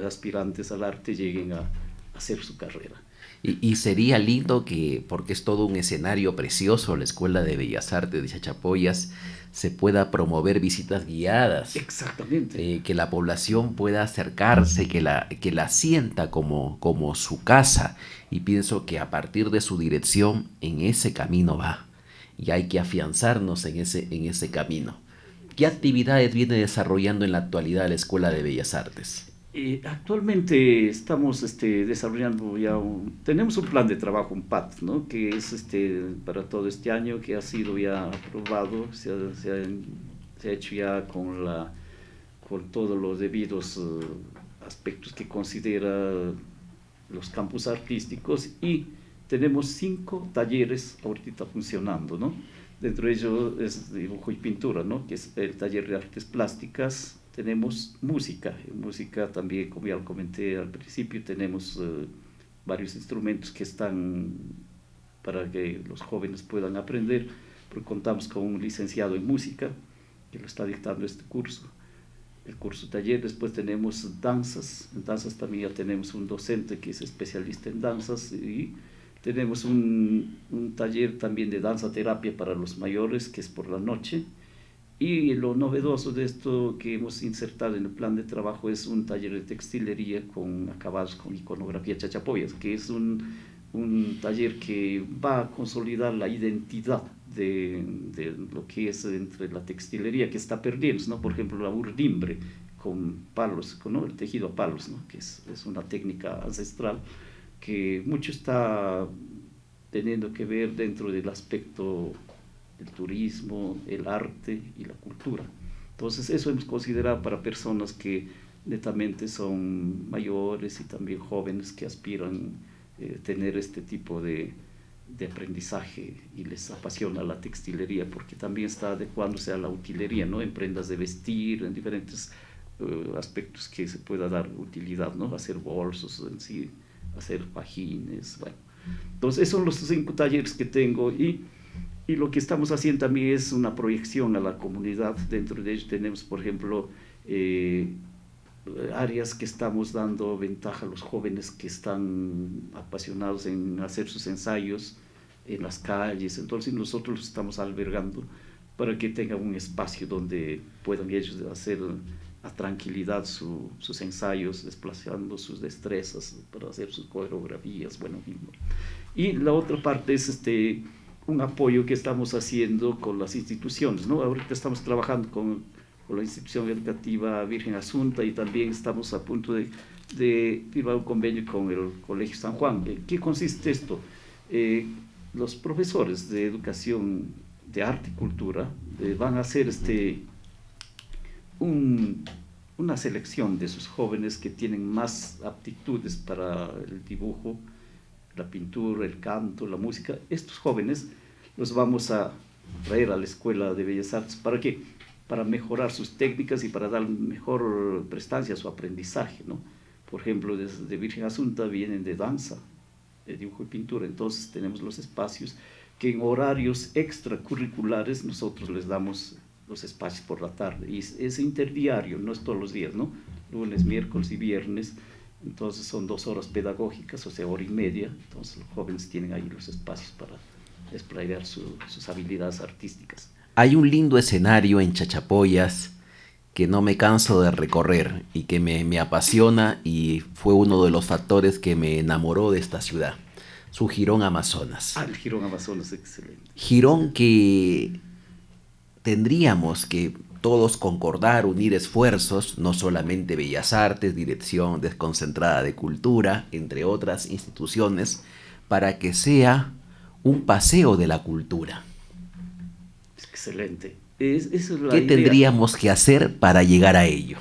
aspirantes al arte lleguen a hacer su carrera. Y sería lindo porque es todo un escenario precioso, la Escuela de Bellas Artes de Chachapoyas, se pueda promover visitas guiadas. Exactamente. Que la población pueda acercarse, que la sienta como su casa. Y pienso que a partir de su dirección, en ese camino va. Y hay que afianzarnos en ese camino. ¿Qué actividades viene desarrollando en la actualidad la Escuela de Bellas Artes? Actualmente estamos desarrollando tenemos un plan de trabajo, un PAT, ¿no? Que es para todo este año, que ha sido ya aprobado, se ha hecho ya con todos los debidos aspectos que considera los campus artísticos, y tenemos 5 talleres ahorita funcionando, ¿no? Dentro de ellos es dibujo y pintura, ¿no? Que es el taller de artes plásticas. Tenemos música también, como ya lo comenté al principio, tenemos varios instrumentos que están para que los jóvenes puedan aprender, porque contamos con un licenciado en música que lo está dictando este curso, el curso taller. Después tenemos danzas, en danzas también ya tenemos un docente que es especialista en danzas, y tenemos un taller también de danza terapia para los mayores, que es por la noche. Y lo novedoso de esto que hemos insertado en el plan de trabajo es un taller de textilería con acabados con iconografía Chachapoyas, que es un taller que va a consolidar la identidad de lo que es entre la textilería, que está perdiendo, ¿no? Por ejemplo, la urdimbre con palos, ¿no? El tejido a palos, ¿no? Que es una técnica ancestral que mucho está teniendo que ver dentro del aspecto del turismo, el arte y la cultura. Entonces eso hemos considerado para personas que netamente son mayores y también jóvenes que aspiran tener este tipo de aprendizaje y les apasiona la textilería, porque también está adecuándose a la utilería, ¿no? En prendas de vestir, en diferentes aspectos que se pueda dar utilidad, ¿no? Hacer bolsos en sí, hacer fajines, bueno. Entonces esos son los 5 talleres que tengo y lo que estamos haciendo también es una proyección a la comunidad. Dentro de ellos tenemos, por ejemplo, áreas que estamos dando ventaja a los jóvenes que están apasionados en hacer sus ensayos en las calles. Entonces nosotros los estamos albergando para que tengan un espacio donde puedan ellos hacer a tranquilidad sus ensayos, desplazando sus destrezas para hacer sus coreografías. Bueno, y la otra parte es un apoyo que estamos haciendo con las instituciones, ¿no? Ahorita estamos trabajando con la institución educativa Virgen Asunta y también estamos a punto de firmar un convenio con el Colegio San Juan. ¿Qué consiste esto? Los profesores de educación de arte y cultura van a hacer una selección de sus jóvenes que tienen más aptitudes para el dibujo, la pintura, el canto, la música. Estos jóvenes los vamos a traer a la Escuela de Bellas Artes. ¿Para qué? Para mejorar sus técnicas y para dar mejor prestancia a su aprendizaje, ¿no? Por ejemplo, desde Virgen Asunta vienen de danza, de dibujo y pintura. Entonces tenemos los espacios que en horarios extracurriculares nosotros les damos los espacios por la tarde. Y es interdiario, no es todos los días, ¿no? Lunes, miércoles y viernes. Entonces son 2 horas pedagógicas, o sea, 1 hora y media. Entonces los jóvenes tienen ahí los espacios para desplegar sus habilidades artísticas. Hay un lindo escenario en Chachapoyas que no me canso de recorrer y que me apasiona y fue uno de los factores que me enamoró de esta ciudad, su Jirón Amazonas. El Jirón Amazonas, excelente. Jirón que tendríamos que todos concordar, unir esfuerzos, no solamente Bellas Artes, Dirección Desconcentrada de Cultura, entre otras instituciones, para que sea un paseo de la cultura. Excelente. Esa es la ¿Qué idea. Tendríamos que hacer para llegar a ello?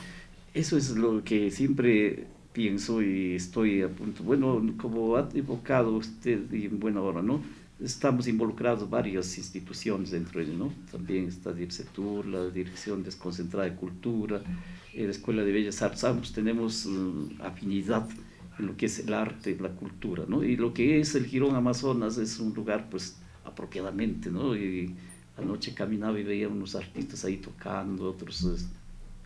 Eso es lo que siempre pienso y estoy a punto. Bueno, como ha evocado usted, y en buena hora, ¿no? Estamos involucrados varias instituciones dentro de ello, ¿no? También está DIRCETUR, la Dirección Desconcentrada de Cultura, la Escuela de Bellas Artes. Ambos tenemos afinidad en lo que es el arte, la cultura, ¿no? Y lo que es el Jirón Amazonas es un lugar, pues, apropiadamente, ¿no? Y anoche caminaba y veía unos artistas ahí tocando, otros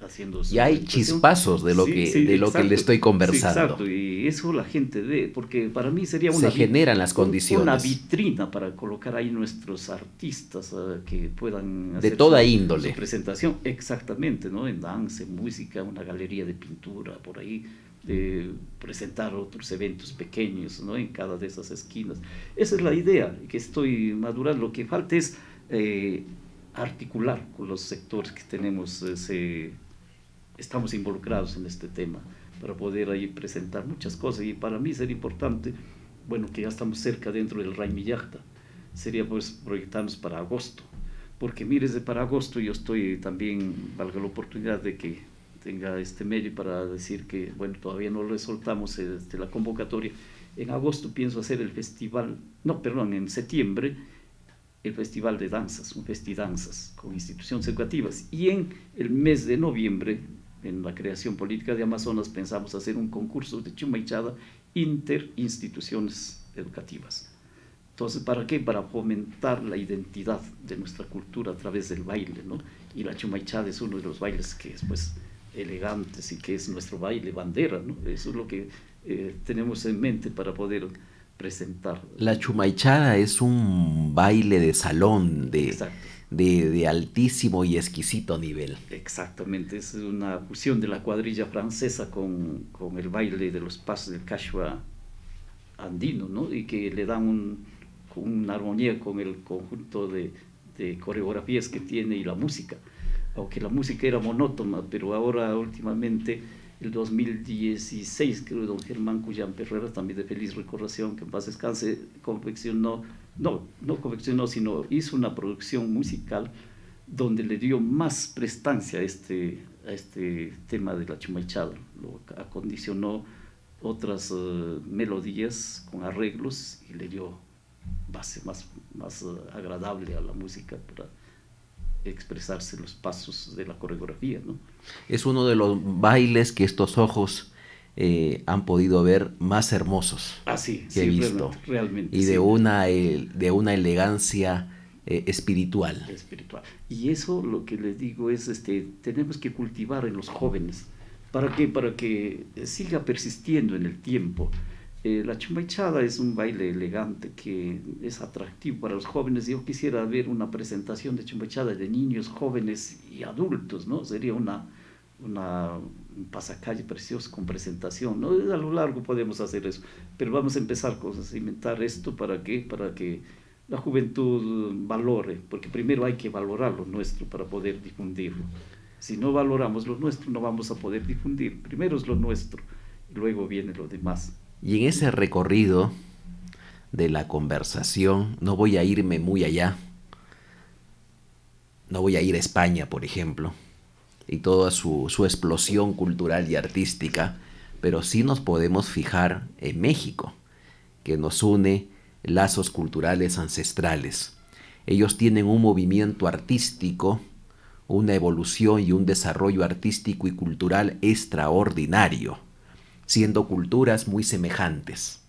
haciendo... Y hay chispazos de lo que le estoy conversando. Sí, exacto, y eso la gente ve, porque para mí sería se generan las condiciones. Una vitrina para colocar ahí nuestros artistas que puedan hacer de toda índole. Su presentación, exactamente, ¿no? En danza, en música, una galería de pintura, por ahí, presentar otros eventos pequeños, ¿no? En cada de esas esquinas. Esa es la idea que estoy madurando. Lo que falta es articular con los sectores que tenemos, estamos involucrados en este tema para poder ahí presentar muchas cosas. Y para mí sería importante, bueno, que ya estamos cerca dentro del Raimi Yachta, sería pues proyectarnos para agosto, porque mires, para agosto yo estoy también, valga la oportunidad de que tenga este medio para decir que, bueno, todavía no lo soltamos la convocatoria. En agosto pienso hacer el festival, en septiembre, el Festival de Danzas, un Festidanzas con instituciones educativas. Y en el mes de noviembre, en la creación política de Amazonas, pensamos hacer un concurso de chumaichada interinstituciones educativas. Entonces, ¿para qué? Para fomentar la identidad de nuestra cultura a través del baile, ¿no? Y la chumaichada es uno de los bailes que es, pues, elegantes y que es nuestro baile bandera, ¿no? Eso es lo que tenemos en mente para poder presentar. La chumaichada es un baile de salón de altísimo y exquisito nivel. Exactamente, es una fusión de la cuadrilla francesa con el baile de los pasos del cachua andino, ¿no? Y que le dan una armonía con el conjunto de coreografías que tiene y la música. Aunque la música era monótona, pero ahora últimamente el 2016, creo, don Germán Cuyán Herrera, también de feliz recordación, que en paz descanse, sino hizo una producción musical donde le dio más prestancia a este tema de la chumaichada, lo acondicionó otras melodías con arreglos y le dio base más agradable a la música para expresarse los pasos de la coreografía, ¿no? Es uno de los bailes que estos ojos han podido ver más hermosos que he visto, realmente, y sí. de una elegancia espiritual. Y eso, lo que les digo es, tenemos que cultivar en los jóvenes. ¿Para qué? Para que siga persistiendo en el tiempo. La chumaichada es un baile elegante que es atractivo para los jóvenes. Yo quisiera ver una presentación de chumaichada de niños, jóvenes y adultos, ¿no? Sería un pasacalle precioso con presentación, ¿no? A lo largo podemos hacer eso, pero vamos a empezar a cimentar esto. ¿Para qué? Para que la juventud valore, porque primero hay que valorar lo nuestro para poder difundirlo. Si no valoramos lo nuestro, no vamos a poder difundir. Primero es lo nuestro, y luego viene lo demás. Y en ese recorrido de la conversación, no voy a irme muy allá, no voy a ir a España, por ejemplo, y toda su explosión cultural y artística, pero sí nos podemos fijar en México, que nos une lazos culturales ancestrales. Ellos tienen un movimiento artístico, una evolución y un desarrollo artístico y cultural extraordinario, siendo culturas muy semejantes.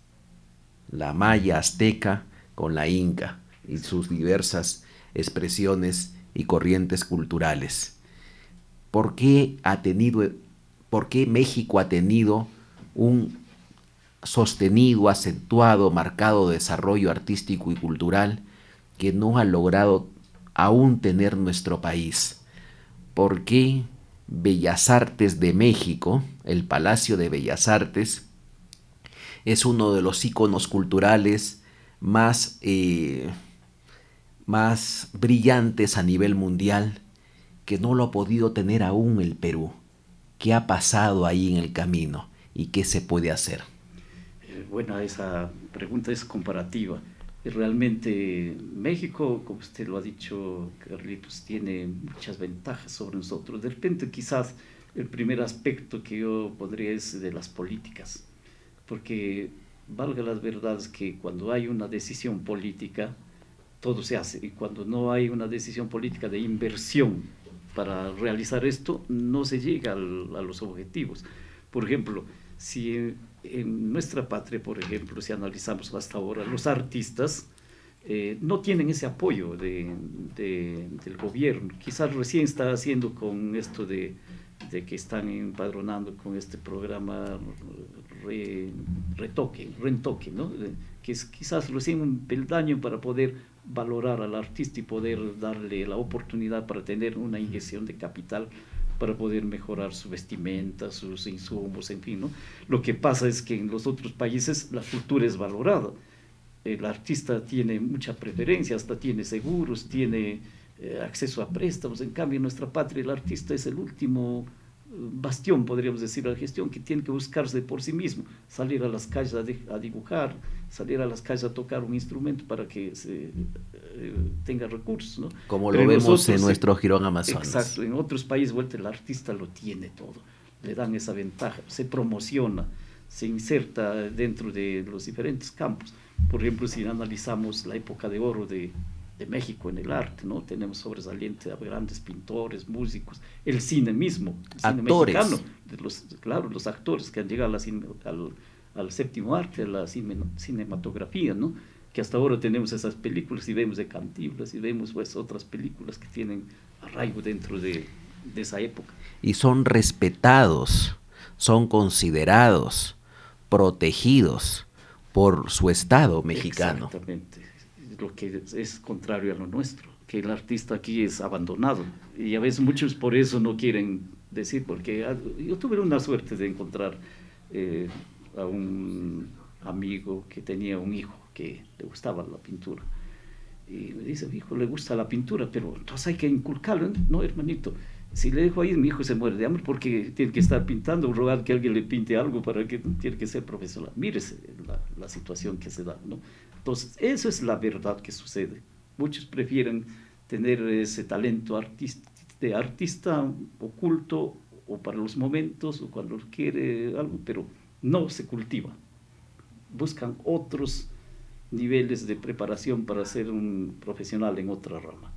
La maya azteca con la inca y sus diversas expresiones y corrientes culturales. ¿Por qué México ha tenido un sostenido, acentuado, marcado desarrollo artístico y cultural que no ha logrado aún tener nuestro país? ¿Por qué Bellas Artes de México, el Palacio de Bellas Artes, es uno de los íconos culturales más brillantes a nivel mundial, que no lo ha podido tener aún el Perú? ¿Qué ha pasado ahí en el camino y qué se puede hacer? Bueno, esa pregunta es comparativa. Realmente México, como usted lo ha dicho, Carlitos, tiene muchas ventajas sobre nosotros. De repente, quizás el primer aspecto que yo pondría es de las políticas, porque valga las verdades que cuando hay una decisión política, todo se hace, y cuando no hay una decisión política de inversión para realizar esto, no se llega a los objetivos. Por ejemplo, si en nuestra patria, por ejemplo, si analizamos hasta ahora, los artistas no tienen ese apoyo del gobierno. Quizás recién está haciendo con esto de que están empadronando con este programa Retoque, ¿no? Que es quizás recién un peldaño para poder valorar al artista y poder darle la oportunidad para tener una inyección de capital para poder mejorar su vestimenta, sus insumos, en fin, ¿no? Lo que pasa es que en los otros países la cultura es valorada. El artista tiene mucha preferencia, hasta tiene seguros, tiene acceso a préstamos. En cambio, en nuestra patria el artista es el último bastión, podríamos decir, a la gestión, que tiene que buscarse por sí mismo, salir a las calles a dibujar, salir a las calles a tocar un instrumento para que tenga recursos, ¿no? Como lo vemos en nuestro Jirón Amazonas. Exacto, en otros países el artista lo tiene todo, le dan esa ventaja, se promociona, se inserta dentro de los diferentes campos. Por ejemplo, si analizamos la época de oro de México en el arte, ¿no? Tenemos sobresaliente a grandes pintores, músicos, el cine mismo, el cine mexicano, los actores que han llegado al séptimo arte, a la cinematografía, ¿no? Que hasta ahora tenemos esas películas y vemos de Cantinflas y vemos pues otras películas que tienen arraigo dentro de esa época. Y son respetados, son considerados, protegidos por su Estado mexicano. Exactamente. Lo que es contrario a lo nuestro, que el artista aquí es abandonado, y a veces muchos por eso no quieren decir, porque yo tuve una suerte de encontrar a un amigo que tenía un hijo que le gustaba la pintura, y me dice: hijo, le gusta la pintura, pero entonces hay que inculcarlo. No, hermanito, Si le dejo ahí, mi hijo se muere de hambre porque tiene que estar pintando o rogar que alguien le pinte algo para que tiene que ser profesional. Mírese la situación que se da, ¿no? Entonces, eso es la verdad que sucede. Muchos prefieren tener ese talento de artista oculto o para los momentos o cuando quiere algo, pero no se cultiva. Buscan otros niveles de preparación para ser un profesional en otra rama.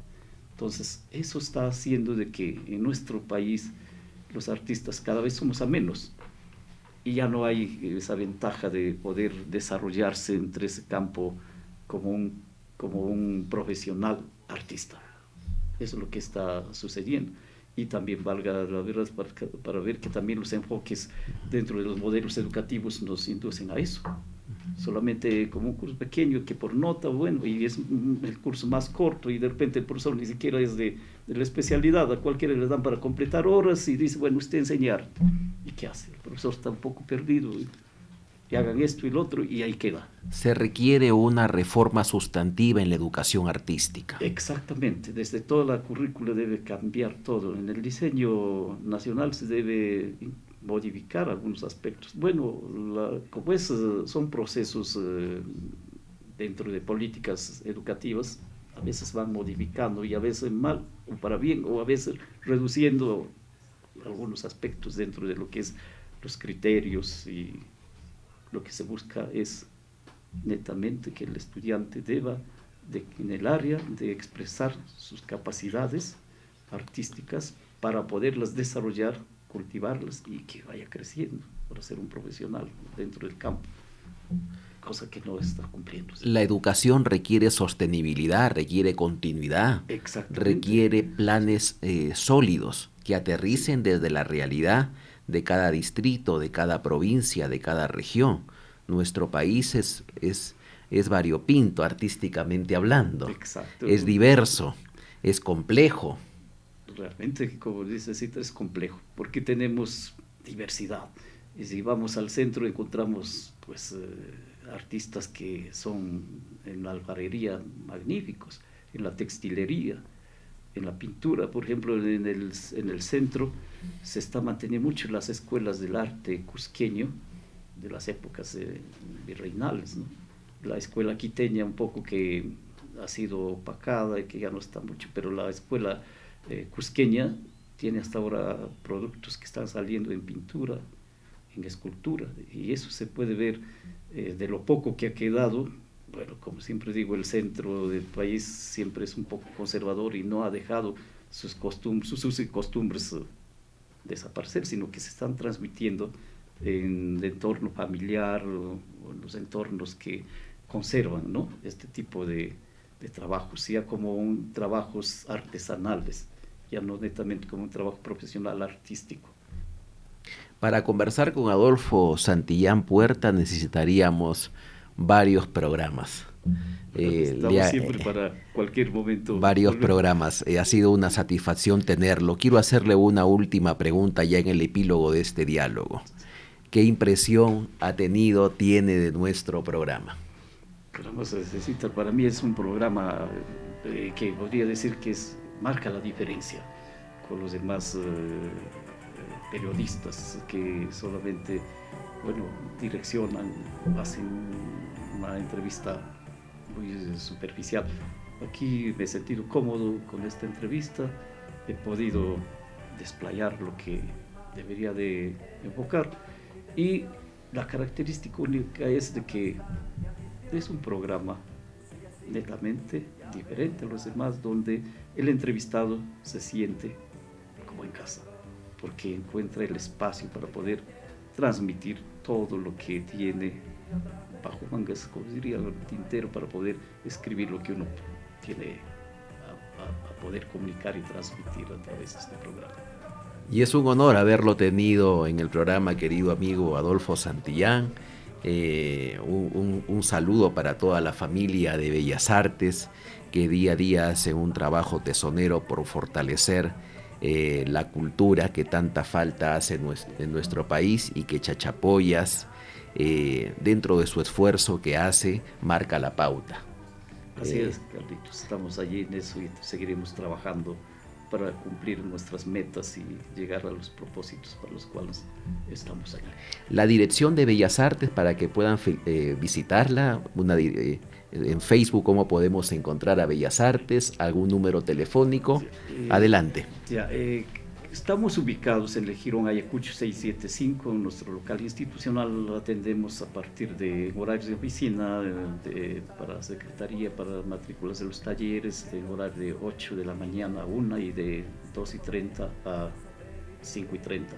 Entonces, eso está haciendo de que en nuestro país los artistas cada vez somos a menos y ya no hay esa ventaja de poder desarrollarse entre ese campo como un profesional artista. Eso es lo que está sucediendo. Y también valga la verdad para ver que también los enfoques dentro de los modelos educativos nos inducen a eso. Solamente como un curso pequeño que por nota, bueno, y es el curso más corto y de repente el profesor ni siquiera es de la especialidad, a cualquiera le dan para completar horas y dice, bueno, usted enseñar. ¿Y qué hace? El profesor está un poco perdido y hagan esto y lo otro y ahí queda. Se requiere una reforma sustantiva en la educación artística. Exactamente, desde toda la currícula debe cambiar todo. En el diseño nacional se debe modificar algunos aspectos. Bueno, como son procesos dentro de políticas educativas, a veces van modificando y a veces mal o para bien, o a veces reduciendo algunos aspectos dentro de lo que es los criterios, y lo que se busca es netamente que el estudiante deba en el área de expresar sus capacidades artísticas para poderlas desarrollar, cultivarlas y que vaya creciendo para ser un profesional dentro del campo, cosa que no está cumpliendo. La educación requiere sostenibilidad, requiere continuidad, requiere planes sólidos que aterricen desde la realidad de cada distrito, de cada provincia, de cada región. Nuestro país es variopinto artísticamente hablando, es diverso, es complejo. Realmente, como dice Cita, es complejo, porque tenemos diversidad. Y si vamos al centro encontramos pues artistas que son en la alfarería magníficos, en la textilería, en la pintura. Por ejemplo, en el centro se está manteniendo mucho las escuelas del arte cusqueño de las épocas virreinales, ¿no? La escuela quiteña un poco que ha sido opacada y que ya no está mucho, pero la escuela cusqueña tiene hasta ahora productos que están saliendo en pintura, en escultura, y eso se puede ver de lo poco que ha quedado. Bueno, como siempre digo, el centro del país siempre es un poco conservador y no ha dejado sus usos y costumbres desaparecer, sino que se están transmitiendo en el entorno familiar o en los entornos que conservan, ¿no?, este tipo de trabajos, ya como trabajos artesanales, ya no netamente como un trabajo profesional artístico. Para conversar con Adolfo Santillán Puerta necesitaríamos varios programas. Estamos siempre para cualquier momento. Varios programas. Ha sido una satisfacción tenerlo. Quiero hacerle una última pregunta ya en el epílogo de este diálogo. ¿Qué impresión tiene de nuestro programa? Para mí es un programa que podría decir que marca la diferencia con los demás periodistas que solamente, direccionan, hacen una entrevista muy superficial. Aquí me he sentido cómodo con esta entrevista, he podido desplayar lo que debería de enfocar, y la característica única es de que es un programa netamente diferente a los demás, donde el entrevistado se siente como en casa, porque encuentra el espacio para poder transmitir todo lo que tiene bajo mangas, como diría, el tintero, para poder escribir lo que uno tiene a poder comunicar y transmitir a través de este programa. Y es un honor haberlo tenido en el programa, querido amigo Adolfo Santillán. Un saludo para toda la familia de Bellas Artes, que día a día hace un trabajo tesonero por fortalecer la cultura que tanta falta hace en nuestro país, y que Chachapoyas, dentro de su esfuerzo que hace, marca la pauta. Así es, Carlitos, estamos allí en eso y seguiremos trabajando para cumplir nuestras metas y llegar a los propósitos para los cuales estamos aquí. La dirección de Bellas Artes para que puedan visitarla, en Facebook, ¿cómo podemos encontrar a Bellas Artes? ¿Algún número telefónico? Adelante. Estamos ubicados en el Jirón Ayacucho 675, en nuestro local institucional. Atendemos a partir de horarios de oficina, para secretaría, para matrículas de los talleres, en horario de 8 de la mañana a 1 y de 2:30 a 5:30.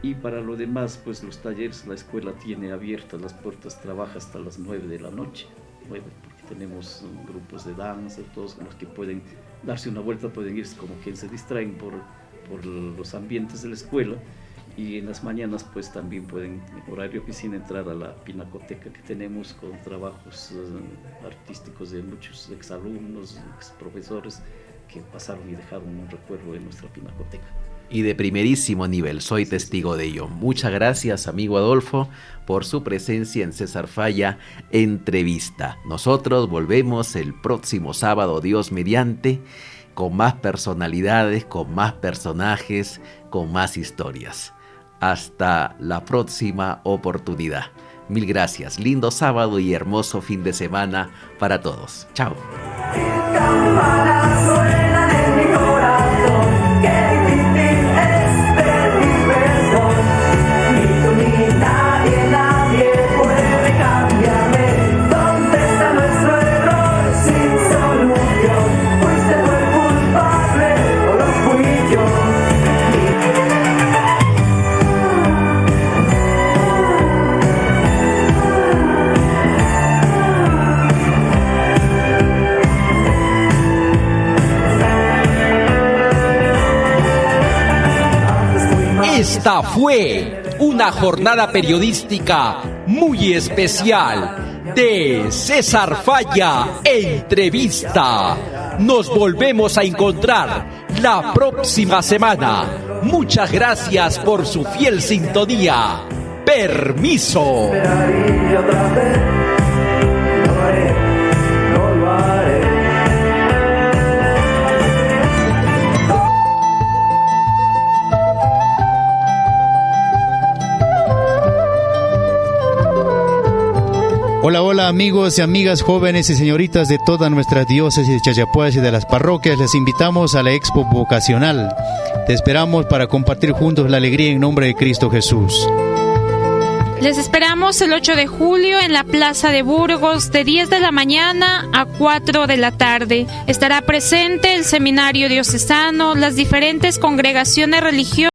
Y para lo demás, pues los talleres, la escuela tiene abiertas las puertas, trabaja hasta las 9 de la noche, porque tenemos grupos de danza, todos los que pueden darse una vuelta, pueden irse como quien se distraen por los ambientes de la escuela, y en las mañanas pues también pueden, en horario de oficina, entrar a la pinacoteca que tenemos con trabajos artísticos de muchos exalumnos, exprofesores que pasaron y dejaron un recuerdo en nuestra pinacoteca. Y de primerísimo nivel, soy testigo de ello. Muchas gracias, amigo Adolfo, por su presencia en César Falla Entrevista. Nosotros volvemos el próximo sábado, Dios mediante, con más personalidades, con más personajes, con más historias. Hasta la próxima oportunidad. Mil gracias. Lindo sábado y hermoso fin de semana para todos. Chao. Esta fue una jornada periodística muy especial de César Falla Entrevista. Nos volvemos a encontrar la próxima semana. Muchas gracias por su fiel sintonía. Permiso. Hola, hola amigos y amigas, jóvenes y señoritas de toda nuestra diócesis de Chachapoyas y de las parroquias. Les invitamos a la Expo Vocacional. Te esperamos para compartir juntos la alegría en nombre de Cristo Jesús. Les esperamos el 8 de julio en la Plaza de Burgos de 10 de la mañana a 4 de la tarde. Estará presente el Seminario Diocesano, las diferentes congregaciones religiosas